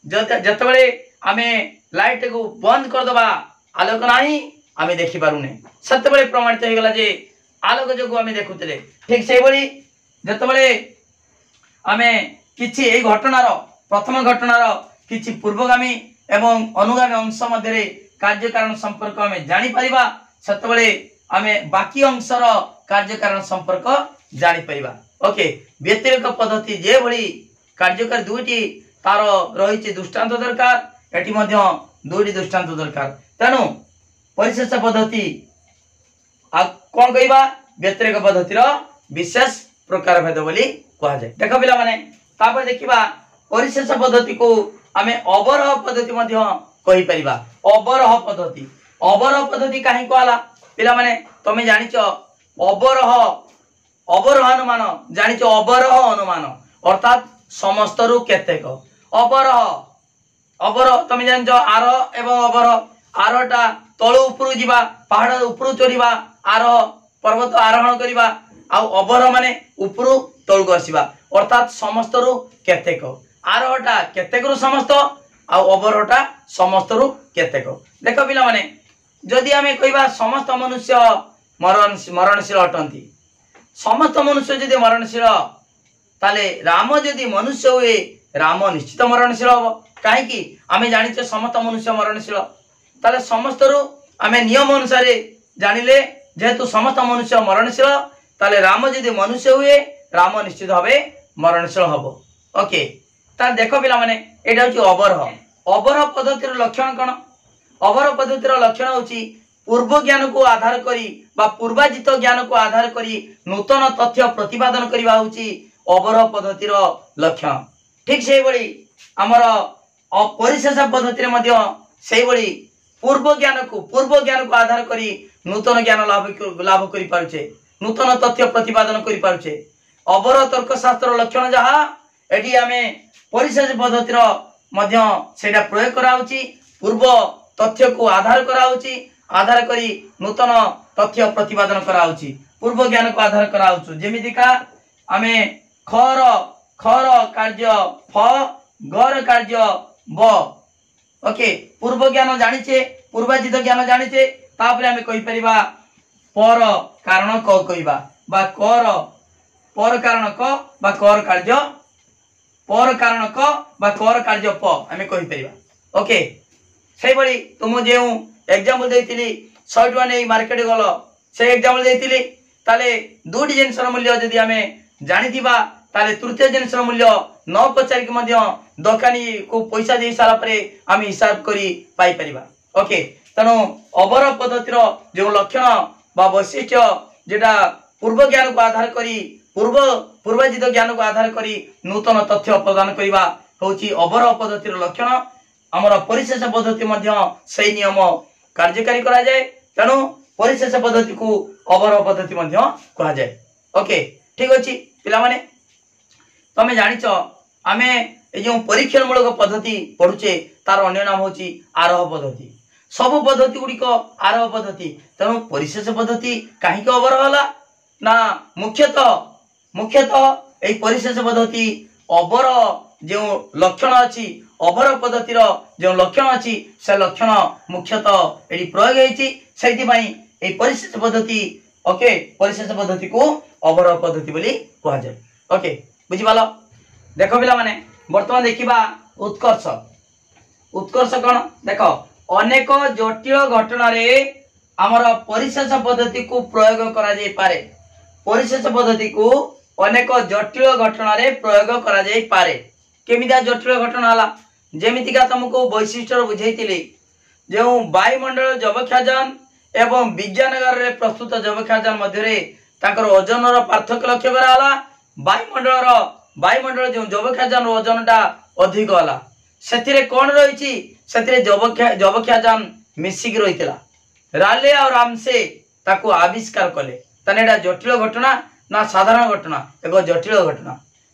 जतबेले आमे लाइट को बंद कर दबा आलोक नाही आमे देखि पारुने सतबेले प्रमाणित हो गला जे आलोक जो आमे देखुतले। ठीक से बड़ी जतबेले आमे किछि ए घटनार प्रथम घटनार किछि पूर्वगामी एवं अनुगामी अंश मध्य कार्य कारण संपर्क आमे जानि परिबा सतबेले आमे बाकी अंशर कार्य कारण संपर्क जानि परिबा। ओके व्यतिरेक पद्धति जे भली कार्यकर दुईटी तार रहिछि दृष्टांत दरकार एटी मध्ये दुईटी दृष्टांत दरकार। तेनु परिशेष पद्धति आ कोन कहिबा व्यतिरेक पद्धतिर विशेष प्रकार भेद बोली कहा जाए। देख पिला माने तापर देखिबा परिशेष पद्धति को आमे अवरोह पद्धति मध्य कहि परिबा। अवरोह पद्धति काहे कहला पिला माने तमे जानिचो अवरोह अनुमान जानिचो अवरोह अनुमान अर्थात समस्त रु केतेक अवरोह तमे जानिचो आरोह एवं अवरोह। आरोहटा तळु उपरु जिबा पहाड़ उपरु चढ़िबा आरोह पर्वत आरोहण करिबा आ अवरोह माने उपरु तळु आसीबा अर्थात समस्त रु केतेक। आरोहटा केतेक रु समस्त आ अवरोहटा समस्त रु केतेक। देख पिला माने जदि आमे कहिबा समस्त मनुष्य मरणशील अटंती समस्त मनुष्य जदि मरणशील ताले राम जदि मनुष्य हुए राम निश्चित मरणशील हम कहीं आमे जानिचे समस्त मनुष्य मरणशील ताले समस्त रु आमे नियम अनुसार जानिले जेहेतु समस्त मनुष्य मरणशील ताले राम जदि मनुष्य हुए राम निश्चित भावे मरणशील हम। ओके ताले देख पिला माने एटा होची अवरोह पद्धतिर लक्षण कौन? अवरोह पद्धतिर लक्षण होची पूर्व ज्ञान को आधार करी बा पूर्वाजित ज्ञान को आधार करी नूतन तथ्य प्रतिपादन करबा होची अवरोह पद्धतिर लक्षण। ठीक से बड़ी हमर परिशेष पद्धति मध्य से बड़ी पूर्व ज्ञान को आधार करी नूतन ज्ञान लाभ करि पारुछे नूतन तथ्य प्रतिपादन करि पारुछे। अवरोह तर्कशास्त्र लक्षण जहा एटी आमे परिशेष पद्धतिर मध्य सेटा प्रयोग कराउची पूर्व तथ्य को आधार कराउची आधार करी नूतन तथ्य प्रतिपादन कराउची पूर्व ज्ञान को आधार कराउछु। जेमिति का आमे खर कार्य फ गर कार्य ब। ओके पूर्व ज्ञान जानिचे पूर्वाजित ज्ञान जानिचे तापरे आमे कहि परिबा पर कारण क कहिबा बा कर पर कारण क बा कर कार्य पर कारण क बा कर कार्य प आमे कहि परिबा। ओके से बड़ी तुम जे एग्जांपल देइतिली 100 टका नै मार्केट गलो से एग्जांपल देइतिली ताले दुटी जिनसर मूल्य जदि आमे जानिथिबा ताले तृतीय जिनसर मूल्य न पचार के मध्य दुकानी को पैसा दे सारा परे आमे हिसाब करी पाई परिबा। ओके तनो अवरोह पद्धतिर जो लक्षण बा वैशिष्ट्य जेटा पूर्व ज्ञान को आधार करी पूर्वाजित ज्ञान को आधार करी नूतन तथ्य प्रदान करिबा होची अवरोह पद्धतिर लक्षण। हमर परिशेष पद्धति मध्य सही नियम कार्यकारी करा जाए तेणु परिशेष पद्धति को अवरोह पद्धति मध्य कहा जाए। ओके ठीक अछि पिला माने तमे जानिच आमे ए जो परीक्षण मूलक पद्धति पढुचे तार अन्य नाम होची आरोह पद्धति। सब पद्धति गुडी को आरोह पद्धति तेणु परिशेष पद्धति काहे के अवरोह होला ना मुख्यतः ए परिशेष पद्धति अवरोह जो लक्षण अछि अवरोह पद्धतिर जो लक्षण अछि से लक्षण मुख्यतः एडी प्रयोग हेछि सेति पई ए परिशेष पद्धति ओके परिशेष पद्धति को अवरोह पद्धति बोली कहा जाय। ओके बुझि पालो। देखो पिला माने वर्तमान देखिबा उत्कर्ष कोन देखो अनेक जटिल घटना रे हमर परिशेष पद्धति को प्रयोग करा जाय पारे। परिशेष पद्धति को अनेक जटिल घटना रे प्रयोग करा जाय पारे। केमिदा जटिल घटना हला जेमितिका तुमको वैशिष्ट्य बुझाइतिली जो वायुमंडल जबख्याजान एवं विज्ञानगार रे प्रस्तुत जबख्याजान मध्य रे ताकर ओजन रो पार्थक्य लक्ष्य करा हला। वायुमंडल जो जबख्याजान ओजनटा अधिक हला सेतिरे कोन रहिछि सेतिरे जबख्याजान मिसिक रहितला राले और रामसे ताको आविष्कार कले तने एटा जटिल घटना ना साधारण घटना एक जटिल घटना।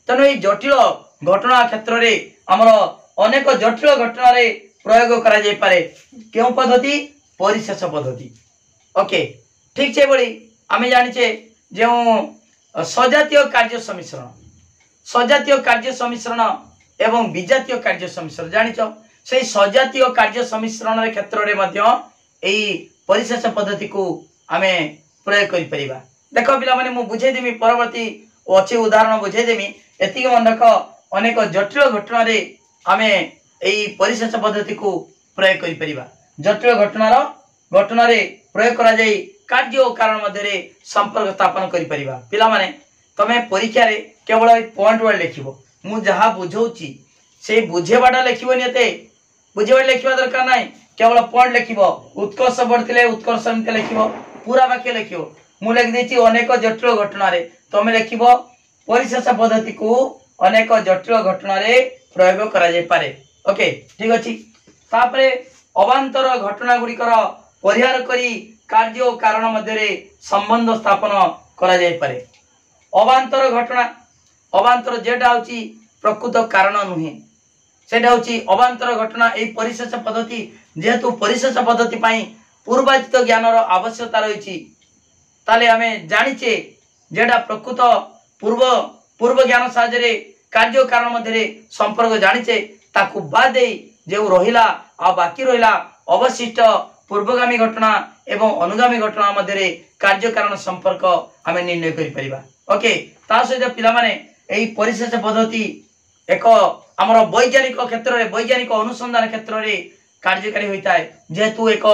तने ए जटिल घटना क्षेत्र रे हमर अनेक जटिल घटना रे प्रयोग करा जाय पारे केउ पद्धति परिशेष पद्धति। ओके ठीक से बड़ी आमे जानिचे जे सजातीय कार्य सम्मिश्रण एवं विजातीय कार्य सम्मिश्रण जानिच से सजातीय कार्य सम्मिश्रण रे क्षेत्र रे मध्य एई परिशेष पद्धति को आमे प्रयोग करि परिबा। देखो पिला माने मु बुझाई देमी परवर्ती अछि उदाहरण बुझाई देमी एतिक मन रख अनेक जटिल घटना रे आमे एई परिशेष पद्धति को प्रयोग करि परिबा। जटिल घटना रे प्रयोग करा जाई कार्य और कारण मध्य रे संपर्क स्थापन करि परिबा। पिला माने तमे परीक्षा रे केवल पॉइंट वर्ड लिखिबो मु जहा बुझौची से बुझेबाटा लिखिबो निते बुझेबाटा लिखिबा दरकार नाही केवल पॉइंट लिखिबो उत्कर्ष बढ़तिले उत्कर्ष एमते लिखिबो पूरा वाक्य लिखिबो मु लिखि देछि अनेक जटिल घटना रे तमे लिखिबो परिशेष पद्धति को अनेक जटिल घटना रे प्रयोग करा जाय पारे। ओके ठीक अछि। तापरे अवांतर घटना गुड़िकर परिहार करी कार्य और कारण मध्य रे संबंध स्थापन करा जाय पारे। अवांतर घटना जेटा होची प्रकृत कारण नुहे सेटा होची अवांतर घटना। ए परिशेष पद्धति जेहेतु परिशेष पद्धति पई पूर्वाजित ज्ञानर आवश्यकता रही ताले हमें जानिचे जेटा प्रकृत पूर्व ज्ञान साहाय्य कार्य कारण मध्य संपर्क जानिचे ताकू बाद जो रहिला आ बाकी रहिला अवशिष्ट पूर्वगामी घटना एवं अनुगामी घटना मध्य कार्य कारण संपर्क आम निर्णय करि परिबा। ओके ता सहित पिला माने एही परिशेष पद्धति एक आमर वैज्ञानिक क्षेत्र में वैज्ञानिक अनुसंधान क्षेत्र में कार्यकारी होता है जेहेतु एक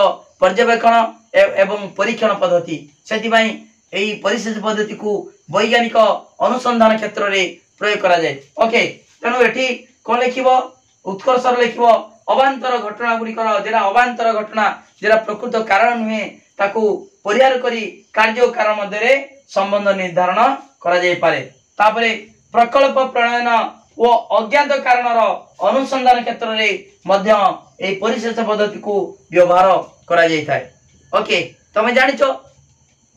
पर्यवेक्षण एवं परीक्षण पद्धति से परिशेष पद्धति को वैज्ञानिक अनुसंधान क्षेत्र में प्रयोग करा जाए। ओके तेणु एठी कौन लिखिब उत्कर्षर लिखिब अवांतर घटना गुड़िकर जेरा अवांतर घटना जेरा प्रकृत कारण नुहे ताकू परिहार करी कार्य कारण मध्य संबंध निर्धारण करा जाय पारे। तापरे प्रकल्प प्रणयन वो अज्ञात कारणर अनुसंधान क्षेत्र में मध्य ए परिशेष पद्धति को व्यवहार करा जाय थाए। ओके तमे जानिचो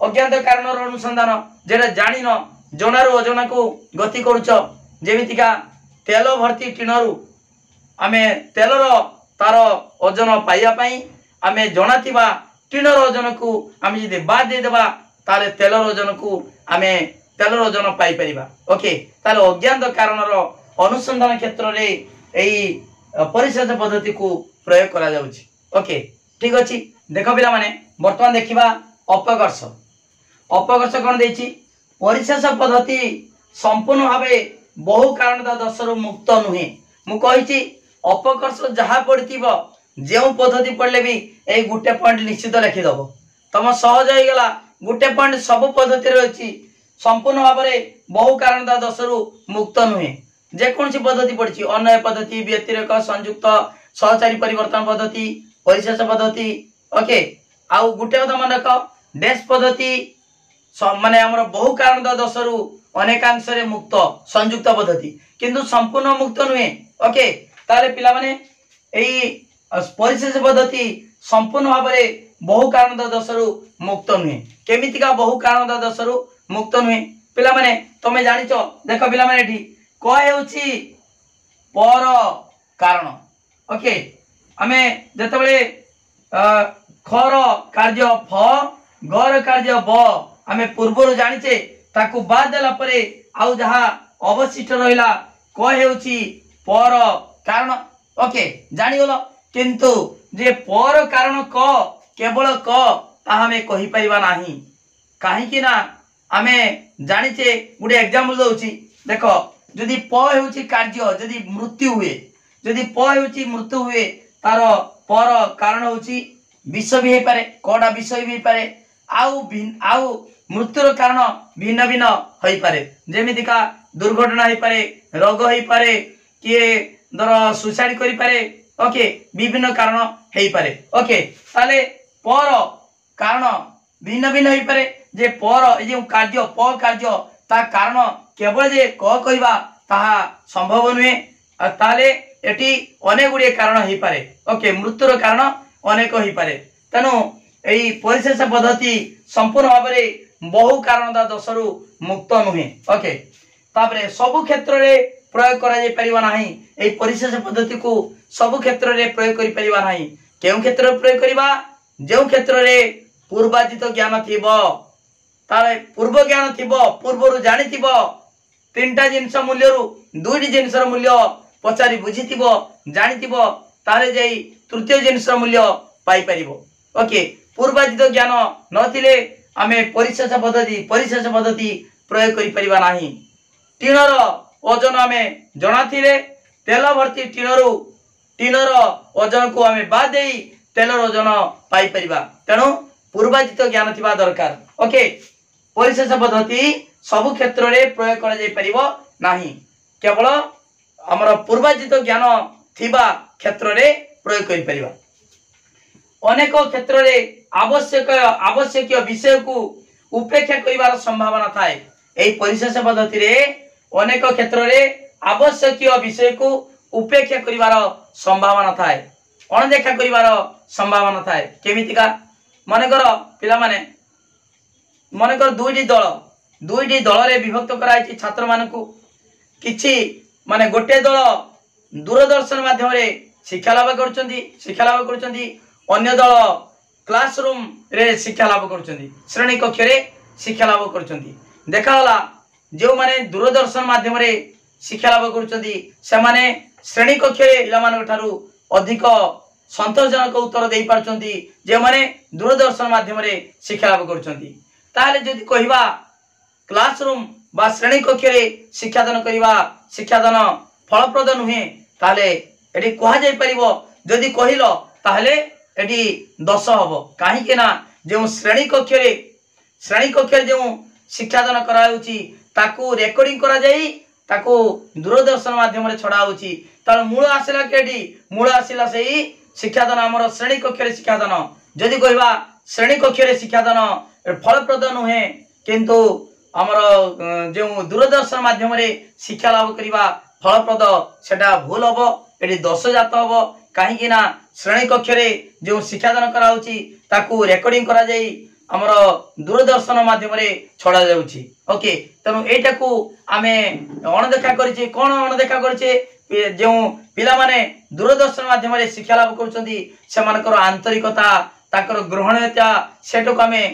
अज्ञात कारणर अनुसंधान जेटा जानिन जनारू अजना को गति करूच जेमितिका तेल भर्ती टीणरू आमे तेलर तार ओजन पाइबा पई आमे जनाथिबा टीणर ओजन को आमे जदि बाद दे देबा ताले तेलर ओजन को आमे तेलर ओजन पाई परिबा। ओके ताले अज्ञात कारणर अनुसंधान क्षेत्र रे एई परिशेष पद्धति को प्रयोग करा जाउछि। ओके ठीक अछि। देखो पिला माने वर्तमान देखिबा अपकर्ष। अपकर्ष कोन देछि परिशेष पद्धति संपूर्ण भावे बहु कारण दोषरु मुक्त नुहे। मु कहिछि अपकर्ष जहा पड़िथिबो जेउ पद्धति पढ़ले भी ए गुटे पॉइंट निश्चित लिखि दबो तम सहज हो गला। गुटे पॉइंट सब पद्धति रहछि संपूर्ण भावे बहु कारण दोषरु मुक्त नुहे। जेकोसी पद्धति पड़ी अन्वय पद्धति व्यतिरेक संयुक्त सहचारी परिवर्तन पद्धति परिशेष पद्धति। ओके आउ गुटे कथा मन रख डैश पद्धति माने हमर बहु कारण दोषरु अनेकांश रे मुक्त संयुक्त पद्धति किंतु संपूर्ण मुक्त नुहे। ओके ताले पिला माने एई परिशेष पद्धति संपूर्ण भाबरे बहु कारण दोषरु मुक्त नुहे। केमितिका बहु कारण दोषरु मुक्त नुहे पिला माने तमे जानिचो देखो पिला माने एठी क हेउची पर कारण। ओके आमे जतबेले खर कार्य फ घर कार्य ब आमे पूर्वरु जानिचे ताकू बाद देला परे आउ जहा अवशिष्ट रहिला क हेउची पर कारण। ओके जानि गलो किंतु जे पर कारण क केवल क ता हमें कहि परिबा नाही काहे कि ना आमे जानिचे गुडे एग्जांपल दउची देखो जदि प हेउची कार्य जदि मृत्यु हुए जदि प हेउची मृत्यु हुए तार पर कारण होची विष भी हे पारे कोडा विष भी हे पारे आउ मृत्युर कारण भिन्न भिन्न होई पारे जेमिति का दुर्घटना हे पारे रोग हे पारे किए दर सुसाइड करि पारे। ओके विभिन्न कारण हे पारे। ओके ताले पर कारण भिन्न भिन्न हे पारे जे पर जे कार्य प कार्य ता कारण केवल जे क कहबा ताहा संभव नुहे ताले एटी अनेक गुडे कारण हे पारे। ओके मृत्युर कारण अनेक हे पारे तेनु एई परिशेष पद्धति संपूर्ण भाबरे बहु कारण दोषरु मुक्त नुहे। ओके तापरे सब क्षेत्र रे प्रयोग करा जाय परिबा नाही एई परिशेष पद्धति को सब क्षेत्र रे प्रयोग करि परिबा नाही। केउ क्षेत्र रे प्रयोग करिबा जेउ क्षेत्र रे पूर्वाजित ज्ञान थिबो ताले पूर्व ज्ञान थिबो पूर्वरु जानि थिबो तीनटा जिंस मूल्यरु दुईटी जिंसर मूल्य पचारि बुझिथिबो जानिथिबो ताले जाई तृतीय जिंसर मूल्य पाई परिबो। ओके पूर्वाजित ज्ञान नथिले आमे परिशेष पद्धति प्रयोग करि परिबा नाही। टीणर ओजन आमे जणाथिले तेल भर्ती टीणर ओजन को आमे बाद देई तेलर ओजन पाई परिबा तेणु पूर्वाजित ज्ञान थिबा दरकार। ओके परिशेष पद्धति सब क्षेत्र रे प्रयोग करा जाय परिबो नाही केवल हमर पूर्वाजित ज्ञान थिबा क्षेत्र रे प्रयोग करि परिबा। अनेक क्षेत्र रे आवश्यक विषय को उपेक्षा करिवार संभावना थाए। एई परिशेष पद्धति रे अनेक क्षेत्र रे आवश्यक विषय को उपेक्षा करिवार संभावना थाए, अणदेखा करिवार संभावना थाए। केमितिका मनकर पिला माने मनकर दुईटी दल रे विभक्त कराई छात्र मानकु किछि माने गोटे दल दूरदर्शन माध्यम रे शिक्षा लाभ करुचंदी अन्य दल क्लासरूम रे शिक्षा लाभ करुचंदी श्रेणी कक्ष रे शिक्षा लाभ करुचंदी। देखा होला जो माने दूरदर्शन माध्यम रे शिक्षा लाभ करुचंदी से माने श्रेणी कक्ष रे पिला मानक ठारू अधिक संतोषजनक उत्तर दे पारचंदी जे माने दूरदर्शन माध्यम रे शिक्षा लाभ करुचंदी। ताले जदि कहिबा क्लासरूम बा श्रेणी कक्ष रे शिक्षादान करिबा शिक्षादान फलप्रद नुहे ताले एटी कहा जाय परिबो जदि कहिलो ताले एटी दोष हबो। काहे के ना जो श्रेणी कक्ष रे जो शिक्षादान कराउची ताकू रेकॉर्डिंग करा जाई ताकू दूरदर्शन माध्यम रे छडा होची तार मूल आसिला केडी मूल आसिला सेही शिक्षादान हमर श्रेणी कक्ष रे शिक्षादान। जदि कहिबा श्रेणी कक्ष रे शिक्षादान फलप्रद नुहे किंतु हमर जो दूरदर्शन माध्यम रे शिक्षा लाभ करिबा फलप्रद सेटा भूल हबो, एटी दोष जात हबो। काहे कि ना श्रेणी कक्ष रे जो शिक्षादान करा होची ताकू रेकॉर्डिंग करा जाई हमर दूरदर्शन माध्यम रे छडा जाउची। ओके तनु एटा को आमे अणदेखा करिचे कोन अणदेखा करिचे जो पिला माने दूरदर्शन माध्यम रे शिक्षा लाभ करूचंदी सेमानकर आंतरिकता ताकर ग्रहणीयता सेटो को आमे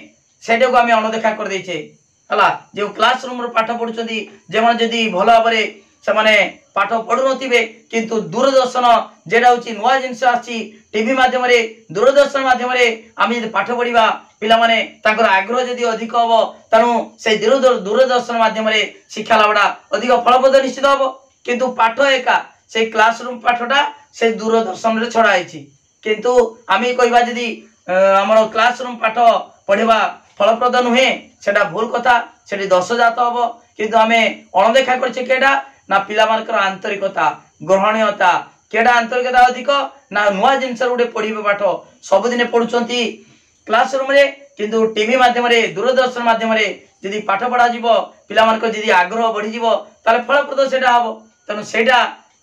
अणदेखा कर दैचे हला। जो क्लासरूम रो पाठ पढुचंदी जेमन जदी भलो भाबरे सेमाने पाठ पढु नथिबे किंतु दूरदर्शन जेडा होची नुवा जिंस आछि टीवी माध्यम रे दूरदर्शन माध्यम रे आमे जदी पाठ पढिबा पिला माने ताकर आग्रह जदी अधिक हबो तनु से दूरदर्शन माध्यम रे शिक्षा लाभडा अधिक फलप्रद निश्चित हबो। किंतु पाठ एका से क्लासरूम पाठटा से दूरदर्शन रे छडा आइछि किंतु आमे कहिबा जदी हमर क्लासरूम पाठ पढिबा फलप्रद नुहे सेटा भूल कथा सेठी दोष जात हबो। किंतु आमे अणदेखा करछे केडा ना पिला मानकर आंतरिकता ग्रहणीयता केडा आंतरिकता अधिक ना नुआ जिंस गुडे पढिबे पाठ सबदिने पढुचंती क्लासरूम रे किंतु टीवी माध्यम रे दूरदर्शन माध्यम रे जदी पाठ पढा जीवो पिला मानकर जदी आग्रह बढ़ी जीवो ताले फलप्रद सेटा हबो। तनु सेटा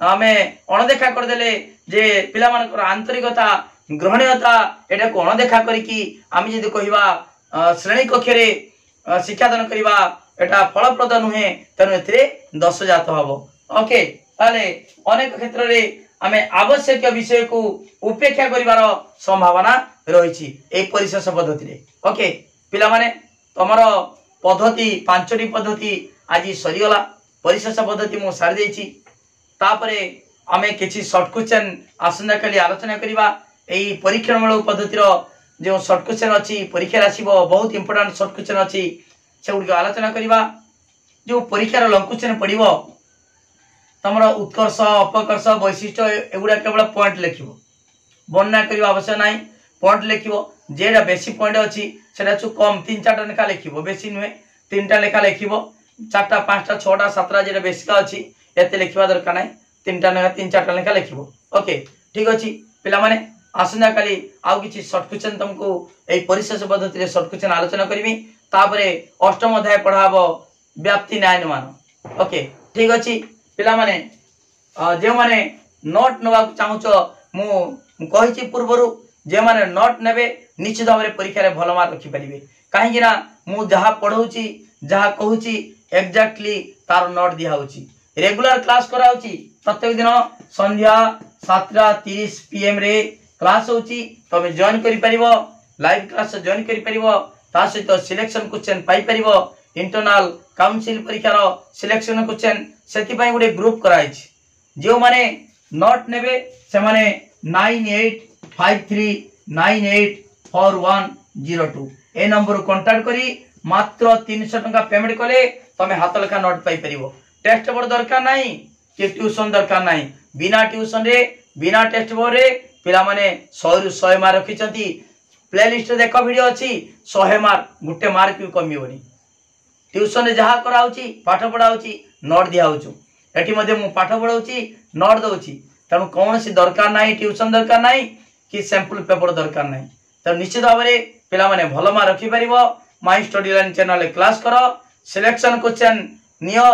आमे अणदेखा कर देले जे पिला मानकर आंतरिकता ग्रहणीयता एटा को अणदेखा करिकी आमे जदी कहिबा श्रेणी कक्ष रे शिक्षादान करिबा एटा फलप्रद नुहे तनु एथिरे दोष जात हबो। ओके ताले अनेक क्षेत्र रे आमे आवश्यक विषय को उपेक्षा करिवार संभावना रहिछि ए परिशेष पद्धति रे। ओके पिला माने तमर पद्धति पांचटी पद्धति आज सरीगला परिशेष पद्धति मु सारी देछि तापरे आमे किछि शॉर्ट क्वेश्चन आसंदा काली आलोचना करिबा। एई परीक्षणमूलक पद्धति रो जो शॉर्ट क्वेश्चन अछि परीक्षा आसीबो बहुत इंपोर्टेंट शॉर्ट क्वेश्चन अछि से गुडी आलोचना करिबा। जो परीक्षार लॉन्ग क्वेश्चन पडिबो तमर उत्कर्ष अपकर्ष वैशिष्ट्य एगुडा केवल पॉइंट लिखिबो वर्णना करिबा आवश्यक नाही। पॉइंट लिखिबो जेडा बेसी पॉइंट अछि सेडा छु कम 3-4टा लेखा लिखिबो बेसी नुहे 3टा लेखा लिखिबो 4टा 5टा 6टा 7टा जेडा बेसी का अछि एते लिखिबा दरकार नाही 3टा लेखा 3-4टा लेखा लिखिबो। ओके ठीक अछि पिला माने आसंदा काली आउ किछि शॉर्ट क्वेश्चन तुमको एई परिशेष पद्धति रे शॉर्ट क्वेश्चन आलोचना करबी तापरे अष्टम अध्याय पढाबो व्याप्ति न्यायनुमान। ओके ठीक अछि पिला माने जे माने नोट नवा चाहूचो मु कहिछि पूर्वरु जे माने नोट नेबे निश्चित भाबरे परीक्षा रे भलो मार्क रखि परिबे। काहे कि ना मु जहा पढौछि जहा कहूछि एग्जैक्टली तार नोट दिया होछि। रेगुलर क्लास कराउछि प्रत्येक दिन संध्या 7:30 PM रे क्लास होछि तमे जॉइन करि परिबो लाइव क्लास जॉइन करि परिबो ता सहित सिलेक्शन क्वेश्चन पाई परिबो इंटरनल काउंसिल परीक्षा रो सिलेक्शन क्वेश्चन सेति पई गुडे ग्रुप कराइछि। जो माने नोट नेबे से माने 9853984102 ए नंबर कांटेक्ट करी मात्र 300 टका पेमेंट कले तमे हाथ लेखा नोट पाई परिबो। टेस्ट बोर्ड दरकार नाही कि ट्यूशन दरकार नाही बिना ट्यूशन रे बिना टेस्ट बोर्ड रे पिला माने 100 रु 100 मार्क रखिचंती। प्लेलिस्ट देखो वीडियो अछि 100 मार्क गुटे मार्क भी कमी होनी। ट्यूशन रे जहा कराउची पाठ पढाउची नोट दिया होछु एठी मध्ये मु पाठ पढाउची नोट दउची तनु कोन से दरकार नाही ट्यूशन दरकार नाही कि सैंपल पेपर दरकार नाही। त निश्चित भाबरे पिला माने भलो मार्क रखि परिबो my study line channel class कर सिलेक्शन क्वेश्चन नियो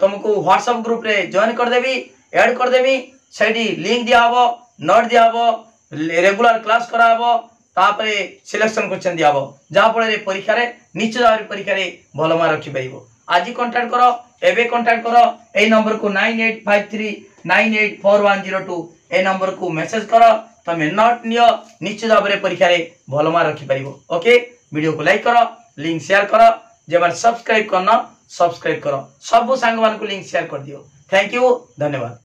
तुमको व्हाट्सएप ग्रुप रे जॉइन कर देबी ऐड कर देबी सेडी लिंक दिया हबो नोट दिया हबो रेगुलर क्लास करा हबो तापरे सिलेक्शन क्वेश्चन दिया हबो जा फल परीक्षा रे निश्चित भाव परीक्षा रे भल मार्क रखि पाइबो आज कांटेक्ट करो एबे कांटेक्ट करो ए नंबर को 9853984102 ए नंबर को मेसेज करो तमे नोट नियो निश्चित भाव परीक्षा रे भल मार्क रखि पाइबो ओके वीडियो को लाइक करो लिंक शेयर करो जे माने सब्सक्राइब करना सब्सक्राइब करो सब सांग मान को लिंक शेयर कर दियो थैंक यू धन्यवाद।